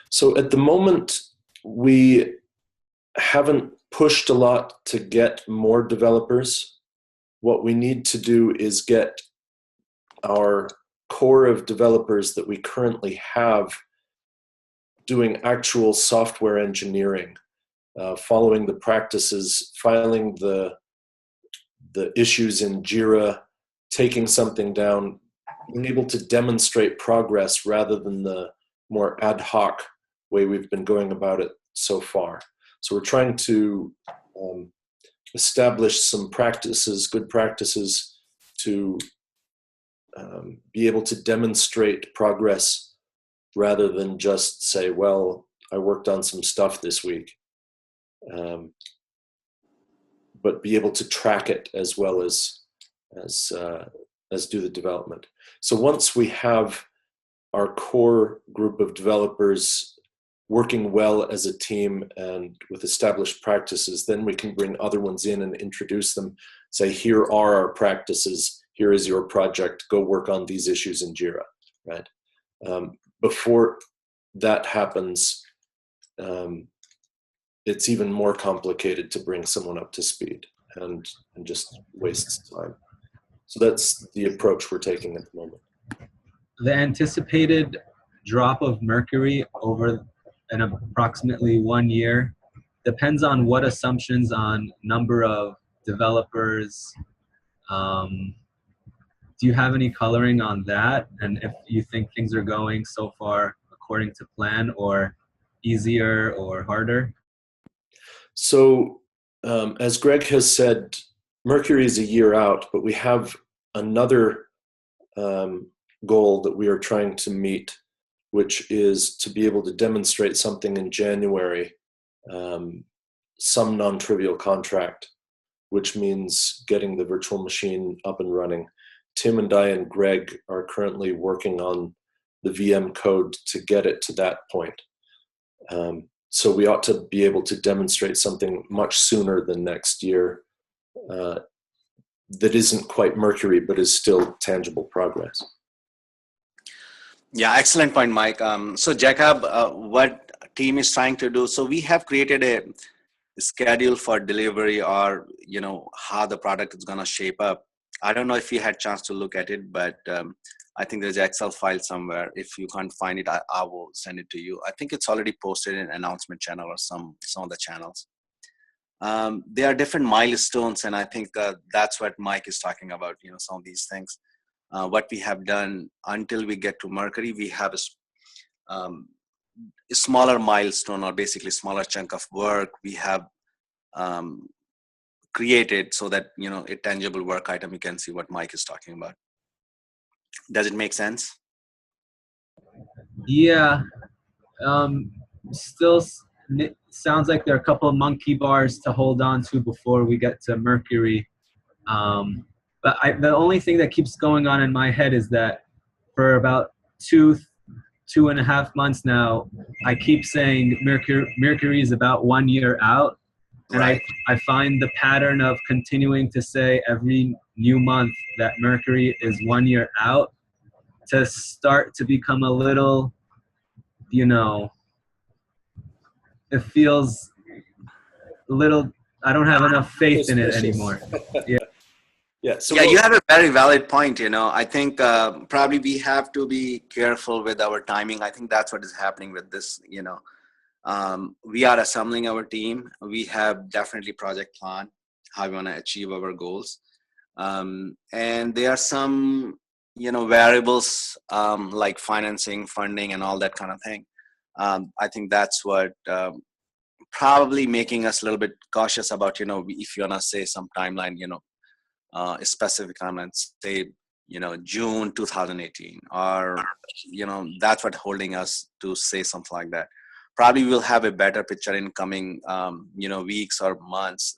So at the moment, we haven't pushed a lot to get more developers. What we need to do is get our core of developers that we currently have doing actual software engineering, following the practices, filing the issues in Jira, taking something down, being able to demonstrate progress rather than the more ad hoc way we've been going about it so far. So we're trying to establish some practices, good practices, to be able to demonstrate progress rather than just say, well, I worked on some stuff this week. But be able to track it as well as do the development. So once we have our core group of developers working well as a team and with established practices, then we can bring other ones in and introduce them, say, here are our practices, here is your project, go work on these issues in Jira, right? Before that happens, it's even more complicated to bring someone up to speed and just wastes time. So that's the approach we're taking at the moment. The anticipated drop of mercury over an approximately 1 year depends on what assumptions on number of developers. Do you have any coloring on that? And if you think things are going so far according to plan, or easier or harder? So as Greg has said, Mercury is a year out, but we have another goal that we are trying to meet, which is to be able to demonstrate something in January, some non-trivial contract, which means getting the virtual machine up and running. Tim and I and Greg are currently working on the VM code to get it to that point. So we ought to be able to demonstrate something much sooner than next year that isn't quite Mercury, but is still tangible progress. Yeah, excellent point, Mike. So Jacob, what team is trying to do, so we have created a schedule for delivery, or how the product is going to shape up. I don't know if you had a chance to look at it, but I think there's an Excel file somewhere. If you can't find it, I will send it to you. I think it's already posted in announcement channel or some of the channels. There are different milestones, and I think that's what Mike is talking about, some of these things. What we have done until we get to Mercury, we have a smaller milestone, or basically smaller chunk of work we have created, so that a tangible work item, you can see what Mike is talking about. Does it make sense? Yeah. Still sounds like there are a couple of monkey bars to hold on to before we get to Mercury. But the only thing that keeps going on in my head is that for about two and a half months now, I keep saying Mercury is about 1 year out. And right. I find the pattern of continuing to say every new month that Mercury is 1 year out to start to become a little, it feels a little, I don't have enough faith in it anymore. Yeah. Yeah, so you have a very valid point. I think probably we have to be careful with our timing. I think that's what is happening with this. We are assembling our team. We have definitely project plan how we want to achieve our goals, and there are some variables like financing, funding, and all that kind of thing. I think that's what probably making us a little bit cautious about if you want to say some timeline, a specific comments, say, June 2018, or, that's what holding us to say something like that. Probably we'll have a better picture in coming, weeks or months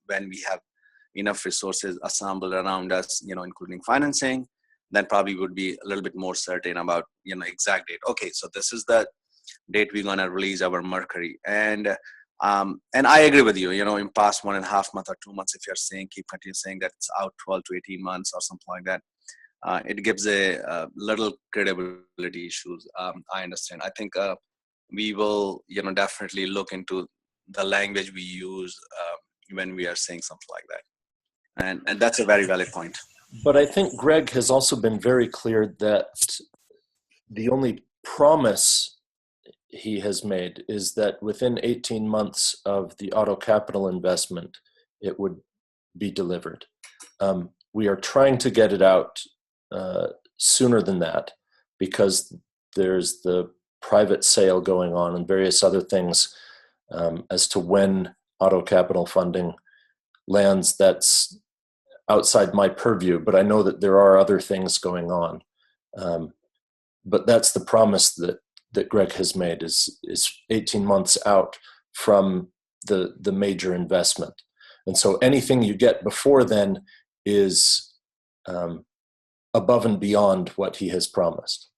when we have enough resources assembled around us, including financing. Then probably would be a little bit more certain about, exact date. Okay, so this is the date we're going to release our Mercury. And I agree with you, in past 1.5 months or 2 months, if you're continue saying that it's out 12 to 18 months or something like that, it gives a little credibility issues. I understand. I think we will, definitely look into the language we use when we are saying something like that. And that's a very valid point. But I think Greg has also been very clear that the only promise he has made is that within 18 months of the auto capital investment, it would be delivered. We are trying to get it out sooner than that, because there's the private sale going on and various other things as to when auto capital funding lands. That's outside my purview, but I know that there are other things going on. But that's the promise that Greg has made is 18 months out from the major investment. And so anything you get before then is above and beyond what he has promised.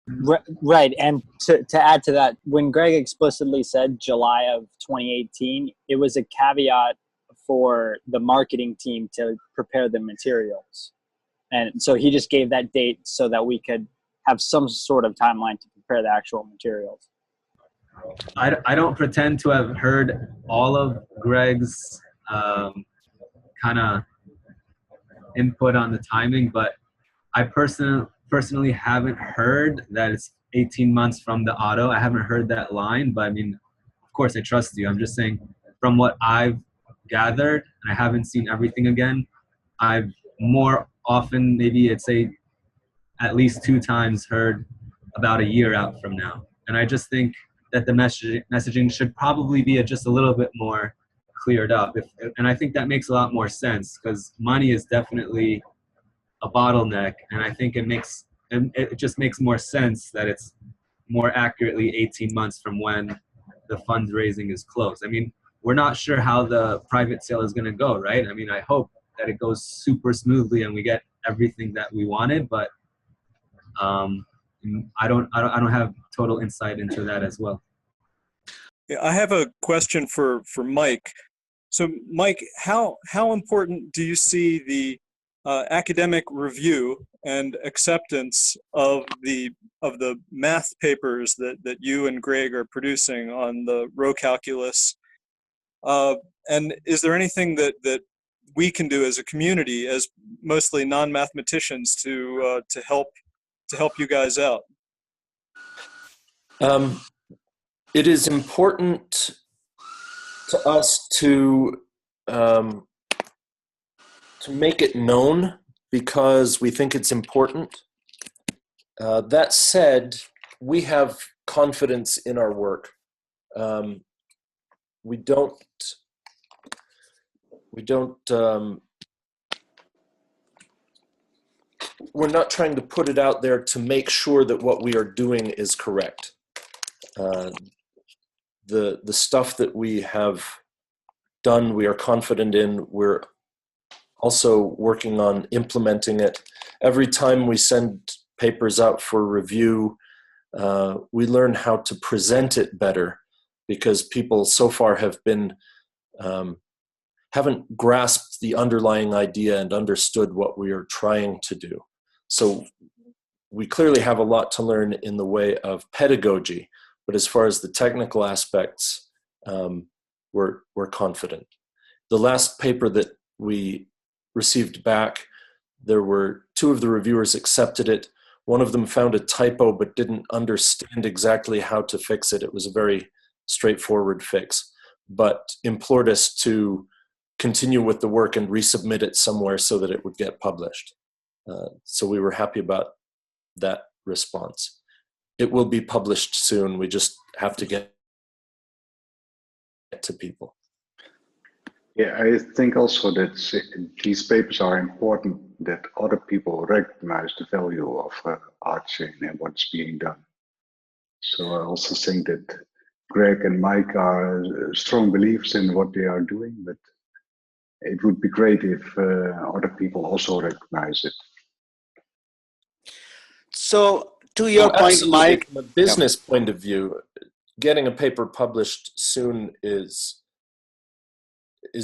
Right. And to add to that, when Greg explicitly said July of 2018, it was a caveat for the marketing team to prepare the materials. And so he just gave that date so that we could have some sort of timeline to prepare the actual materials. I don't pretend to have heard all of Greg's kind of input on the timing, but I personally haven't heard that it's 18 months from the auto. I haven't heard that line, but I mean, of course I trust you. I'm just saying from what I've gathered, and I haven't seen everything again, I've more often, maybe I'd say at least 2 times, heard about a year out from now. And I just think that the messaging should probably be just a little bit more cleared up. And I think that makes a lot more sense because money is definitely a bottleneck, and I think it just makes more sense that it's more accurately 18 months from when the fundraising is closed. I mean, we're not sure how the private sale is going to go, right? I mean, I hope that it goes super smoothly and we get everything that we wanted, but I don't have total insight into that as well. Yeah, I have a question for Mike. So, Mike, how important do you see the academic review and acceptance of the math papers that you and Greg are producing on the row calculus? And is there anything that we can do as a community, as mostly non-mathematicians, to help you guys out? It is important to us to make it known because we think it's important. That said, we have confidence in our work. We're not trying to put it out there to make sure that what we are doing is correct. The stuff that we have done, we are confident in. We're also working on implementing it. Every time we send papers out for review, we learn how to present it better because people so far have been haven't grasped the underlying idea and understood what we are trying to do. So we clearly have a lot to learn in the way of pedagogy, but as far as the technical aspects, we're confident. The last paper that we received back, there were 2 of the reviewers accepted it. One of them found a typo but didn't understand exactly how to fix it. It was a very straightforward fix, but implored us to continue with the work and resubmit it somewhere so that it would get published. So we were happy about that response. It will be published soon. We just have to get to people. Yeah, I think also that these papers are important that other people recognize the value of RChain and what's being done. So I also think that Greg and Mike are strong believers in what they are doing, but it would be great if other people also recognize it. So to your point, Mike, from a business point of view, getting a paper published soon is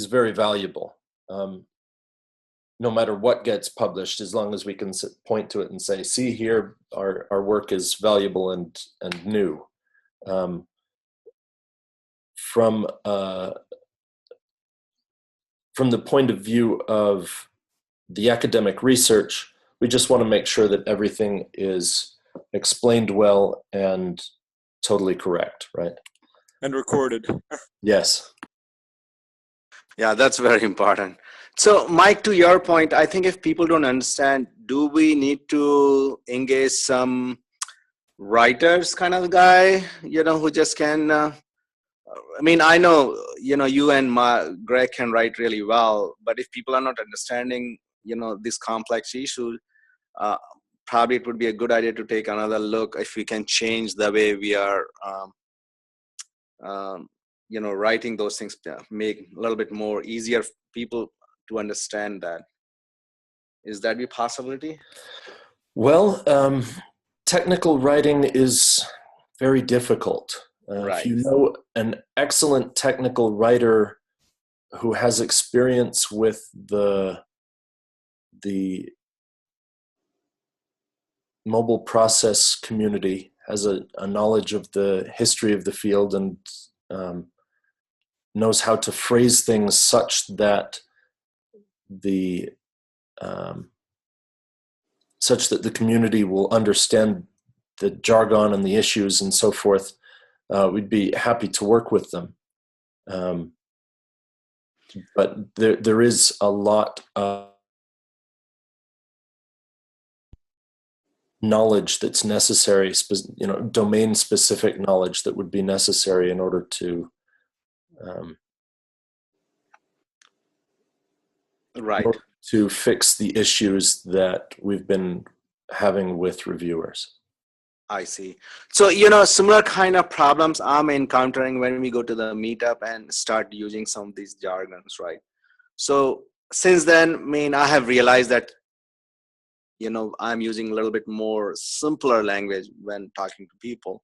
very valuable. No matter what gets published, as long as we can point to it and say, see here, our work is valuable and new. From the point of view of the academic research, we just want to make sure that everything is explained well and totally correct, right? And recorded. Yes. Yeah, that's very important. So, Mike, to your point, I think if people don't understand, do we need to engage some writers kind of guy, who just can, I mean, I know, you and Greg can write really well, but if people are not understanding, this complex issue, probably it would be a good idea to take another look if we can change the way we are, writing those things, make a little bit more easier for people to understand that. Is that a possibility? Well, technical writing is very difficult. If you know an excellent technical writer who has experience with the mobile process community, has a knowledge of the history of the field, and knows how to phrase things such that the community will understand the jargon and the issues and so forth, we'd be happy to work with them. But there is a lot of knowledge that's necessary, domain-specific knowledge that would be necessary in order to to fix the issues that we've been having with reviewers. I see. So, similar kind of problems I'm encountering when we go to the meetup and start using some of these jargons, right? So since then, I have realized that, I'm using a little bit more simpler language when talking to people.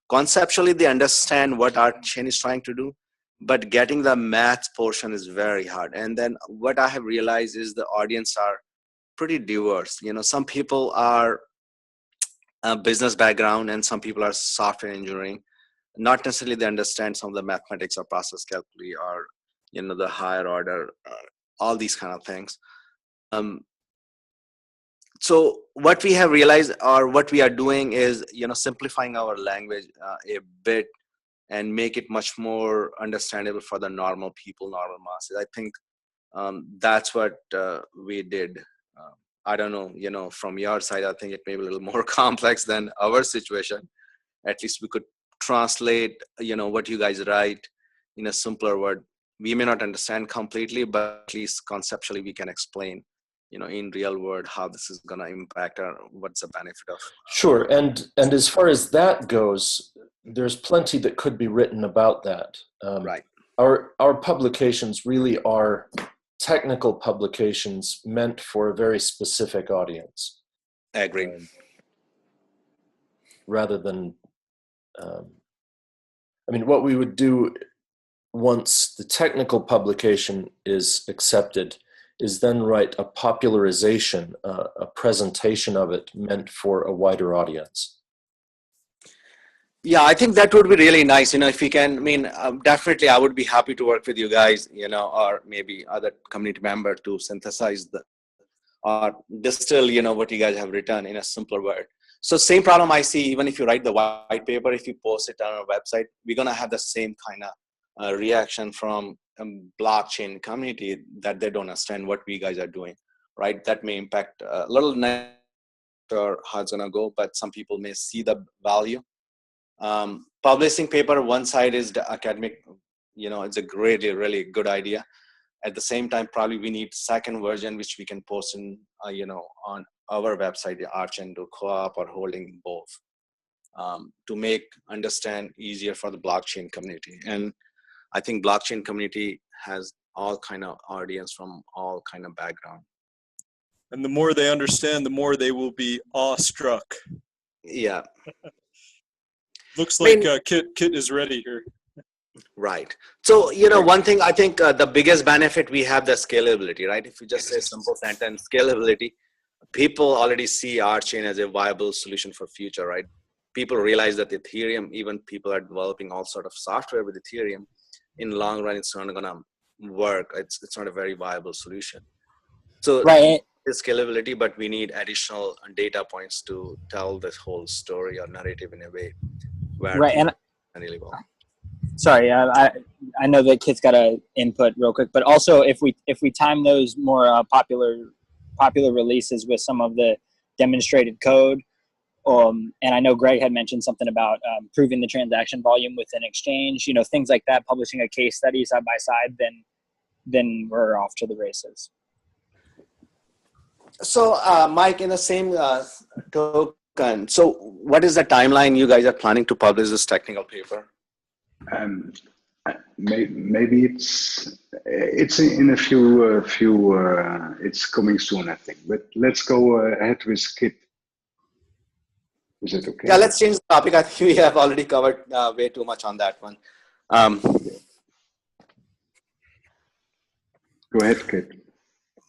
Conceptually, they understand what RChain is trying to do, but getting the math portion is very hard. And then what I have realized is the audience are pretty diverse. Some people are business background and some people are software engineering. Not necessarily they understand some of the mathematics or process calculus or the higher order, all these kind of things. So what we have realized, or what we are doing, is simplifying our language a bit and make it much more understandable for the normal people, normal masses. I think that's what we did. I don't know, from your side, I think it may be a little more complex than our situation. At least we could translate, what you guys write in a simpler word. We may not understand completely, but at least conceptually we can explain, in real world, how this is going to impact or what's the benefit of. Sure. And as far as that goes, there's plenty that could be written about that. Right. Our publications really are technical publications meant for a very specific audience. Agreed. Rather than, what we would do once the technical publication is accepted is then write a popularization, a presentation of it meant for a wider audience. Yeah, I think that would be really nice. If we can, definitely I would be happy to work with you guys, or maybe other community member to synthesize or distill, what you guys have written in a simpler word. So same problem I see, even if you write the white paper, if you post it on our website, we're going to have the same kind of reaction from blockchain community that they don't understand what we guys are doing, right? That may impact a little or how it's going to go, but some people may see the value. Publishing paper, one side is the academic, it's a really good idea. At the same time, probably we need second version, which we can post in, on our website, RChain to co-op or holding both, to make understand easier for the blockchain community. And I think blockchain community has all kind of audience from all kind of background. And the more they understand, the more they will be awestruck. Yeah. Looks like Kit is ready here. Right. So, one thing I think the biggest benefit we have the scalability, right? If you just say simple sentence, scalability, people already see RChain as a viable solution for future, right? People realize that Ethereum, even people are developing all sort of software with Ethereum. In the long run, it's not going to work. It's not a very viable solution. So right. Scalability, but we need additional data points to tell this whole story or narrative in a way where right. And really well. Sorry, I know that Kit's got to input real quick, but also if we time those more popular releases with some of the demonstrated code, and I know Greg had mentioned something about proving the transaction volume within exchange, things like that, publishing a case study side by side, then we're off to the races. So, Mike, in the same token, so what is the timeline you guys are planning to publish this technical paper? Maybe it's in a few it's coming soon, I think. But let's go ahead with Kit. Is it okay? Yeah, let's change the topic. I think we have already covered way too much on that one. Go ahead, Kit.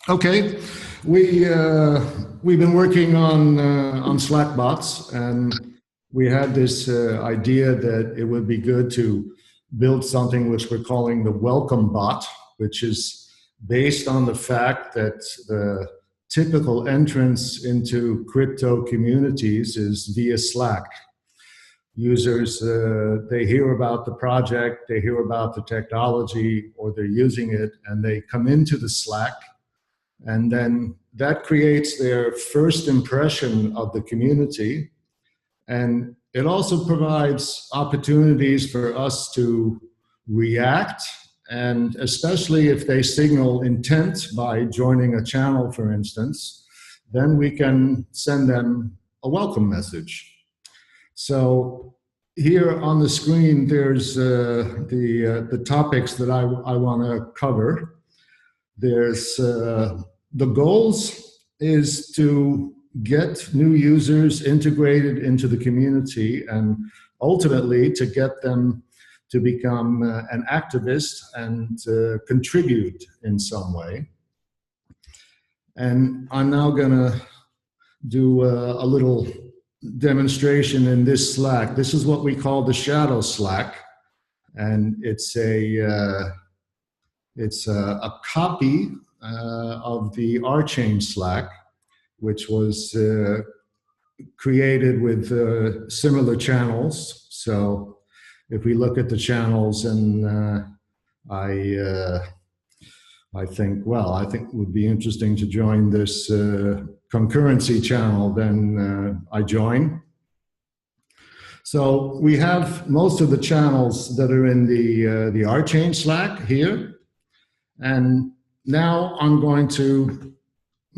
Okay, we've been working on Slack bots, and we had this idea that it would be good to build something which we're calling the welcome bot, which is based on the fact that the typical entrance into crypto communities is via Slack. Users, they hear about the project, they hear about the technology, or they're using it, and they come into the Slack, and then that creates their first impression of the community. And it also provides opportunities for us to react, and especially if they signal intent by joining a channel, for instance, then we can send them a welcome message. So here on the screen, there's the topics that I want to cover. There's the goals is to get new users integrated into the community and ultimately to get them to become an activist and contribute in some way. And I'm now going to do a little demonstration in this Slack. This is what we call the shadow Slack, and it's a copy of the RChain Slack, which was created with similar channels. So if we look at the channels, and I think it would be interesting to join this concurrency channel, then I join. So we have most of the channels that are in the RChain Slack here. And now I'm going to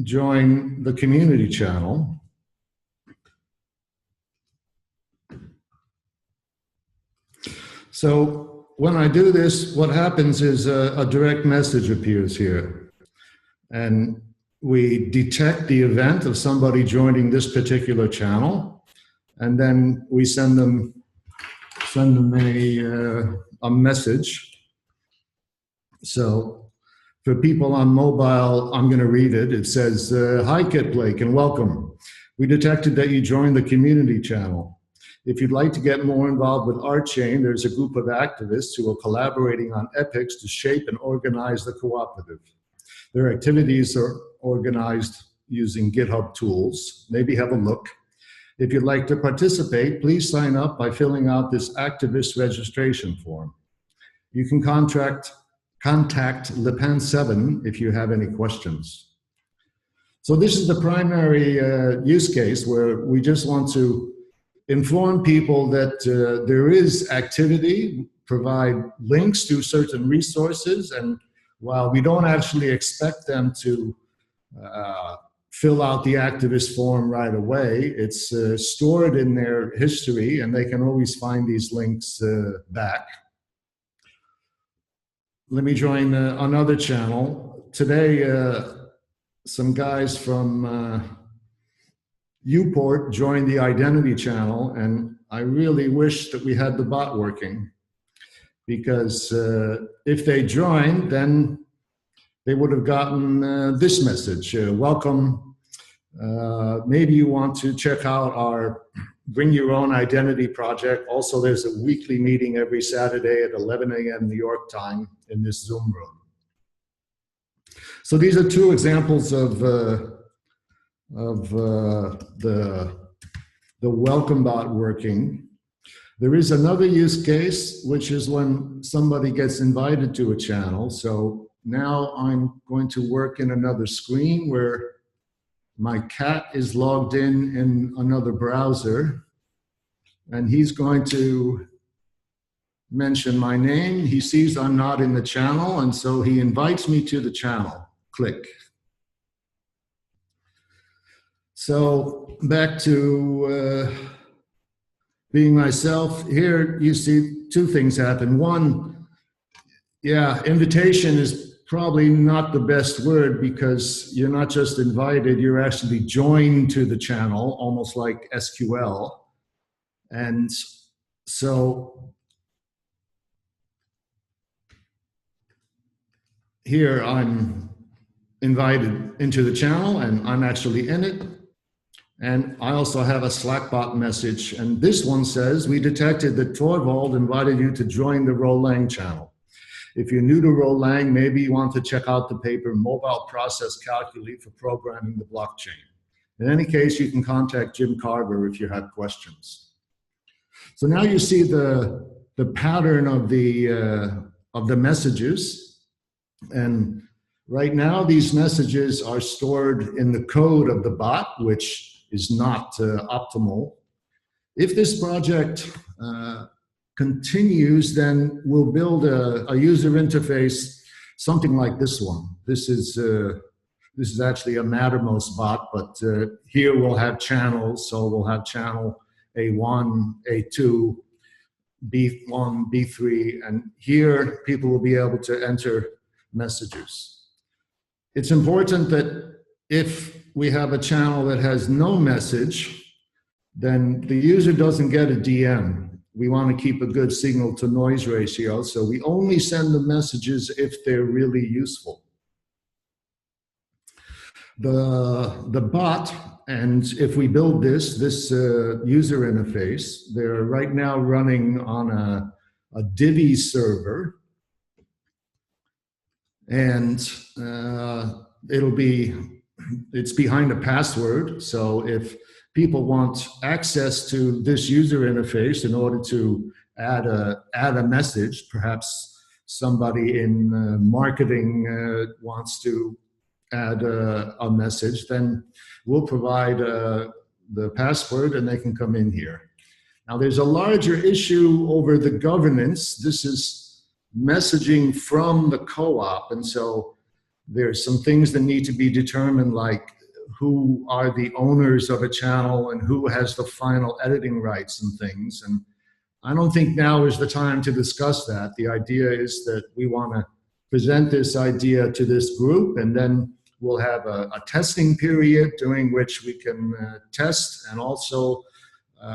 join the community channel. So when I do this, what happens is a direct message appears here. And we detect the event of somebody joining this particular channel, and then we send them a message. So for people on mobile, I'm going to read it. It says, "Hi, Kit Blake, and welcome. We detected that you joined the community channel. If you'd like to get more involved with RChain, there's a group of activists who are collaborating on epics to shape and organize the cooperative. Their activities are organized using GitHub tools. Maybe have a look. If you'd like to participate, please sign up by filling out this activist registration form. You can contact Lipan7 if you have any questions." So this is the primary use case where we just want to inform people that there is activity, provide links to certain resources, and while we don't actually expect them to fill out the activist form right away, it's stored in their history and they can always find these links back. Let me join another channel. Today, some guys from Uport joined the identity channel, and I really wish that we had the bot working, because if they joined, then they would have gotten this message: welcome. Maybe you want to check out our Bring Your Own Identity project. Also, there's a weekly meeting every Saturday at 11 a.m. New York time in this Zoom room. So these are two examples of the welcome bot working. There is another use case, which is when somebody gets invited to a channel. So now I'm going to work in another screen where my cat is logged in another browser, and he's going to mention my name. He sees I'm not in the channel, and so he invites me to the channel. Click. So back to being myself. Here you see two things happen. One, invitation is probably not the best word, because you're not just invited, you're actually joined to the channel, almost like SQL. And so here I'm invited into the channel and I'm actually in it. And I also have a Slackbot message. And this one says, we detected that Torvald invited you to join the Rolang channel. If you're new to Rolang, maybe you want to check out the paper, Mobile Process Calculi for Programming the Blockchain. In any case, you can contact Jim Carver if you have questions. So now you see the pattern of the messages. And right now, these messages are stored in the code of the bot, which is not optimal. If this project continues, then we'll build a user interface, something like this one. This is actually a Mattermost bot, but here we'll have channels. So we'll have channel A1, A2, B1, B3, and here people will be able to enter messages. It's important that if we have a channel that has no message, then the user doesn't get a DM. We want to keep a good signal to noise ratio, so we only send the messages if they're really useful. The bot, and if we build this user interface, they're right now running on a Divi server, and it's behind a password. So if people want access to this user interface in order to add a message, perhaps somebody in marketing wants to add a message, then we'll provide the password and they can come in here. Now there's a larger issue over the governance. This is messaging from the co-op, and so there's some things that need to be determined, like who are the owners of a channel and who has the final editing rights and things. And I don't think now is the time to discuss that. The idea is that we want to present this idea to this group, and then we'll have a testing period during which we can test and also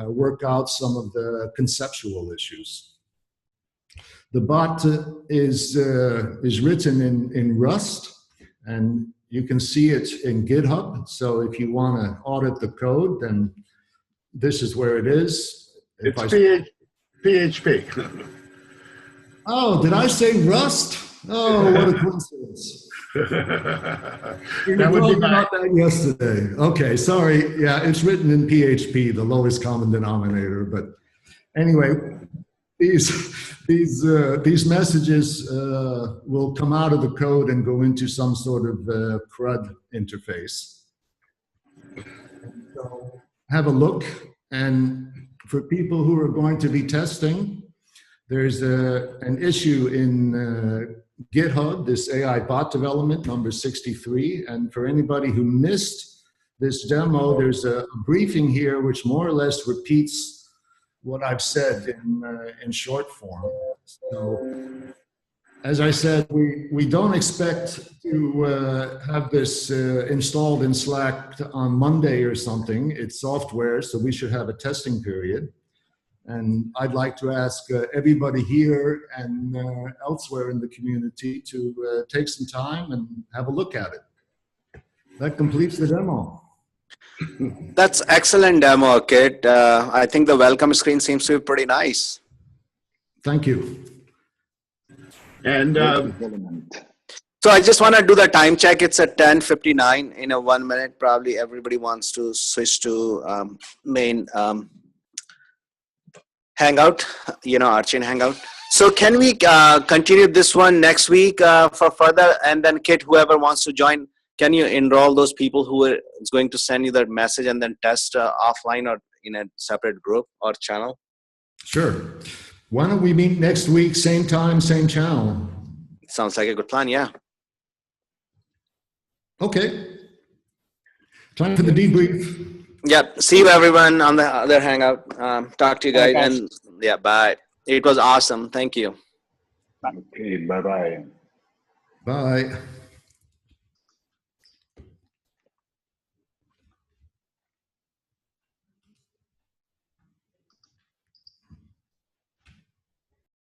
work out some of the conceptual issues. The bot is written in Rust, and you can see it in GitHub. So if you want to audit the code, then this is where it is. It's PHP. Oh, did I say Rust? Oh, what a coincidence. We were talking about that yesterday. Okay, sorry. Yeah, it's written in PHP, the lowest common denominator. But anyway, these messages will come out of the code and go into some sort of CRUD interface. So have a look. And for people who are going to be testing, there's an issue in GitHub, this AI bot development, number 63. And for anybody who missed this demo, there's a briefing here which more or less repeats what I've said in short form. So, as I said, we don't expect to have this installed in Slack on Monday or something. It's software, so we should have a testing period. And I'd like to ask everybody here and elsewhere in the community to take some time and have a look at it. That completes the demo. That's excellent demo, Kit. I think the welcome screen seems to be pretty nice. Thank you. And so I just want to do the time check. It's at 10:59. In a 1 minute, probably everybody wants to switch to main Hangout, RChain Hangout. So can we continue this one next week for further? And then Kit, whoever wants to join, can you enroll those people who are going to send you that message and then test offline or in a separate group or channel? Sure. Why don't we meet next week, same time, same channel? Sounds like a good plan, yeah. Okay. Time for the debrief. Yep. See you everyone on the other Hangout. Talk to you guys. And yeah, bye. It was awesome. Thank you. Okay, bye-bye. Bye.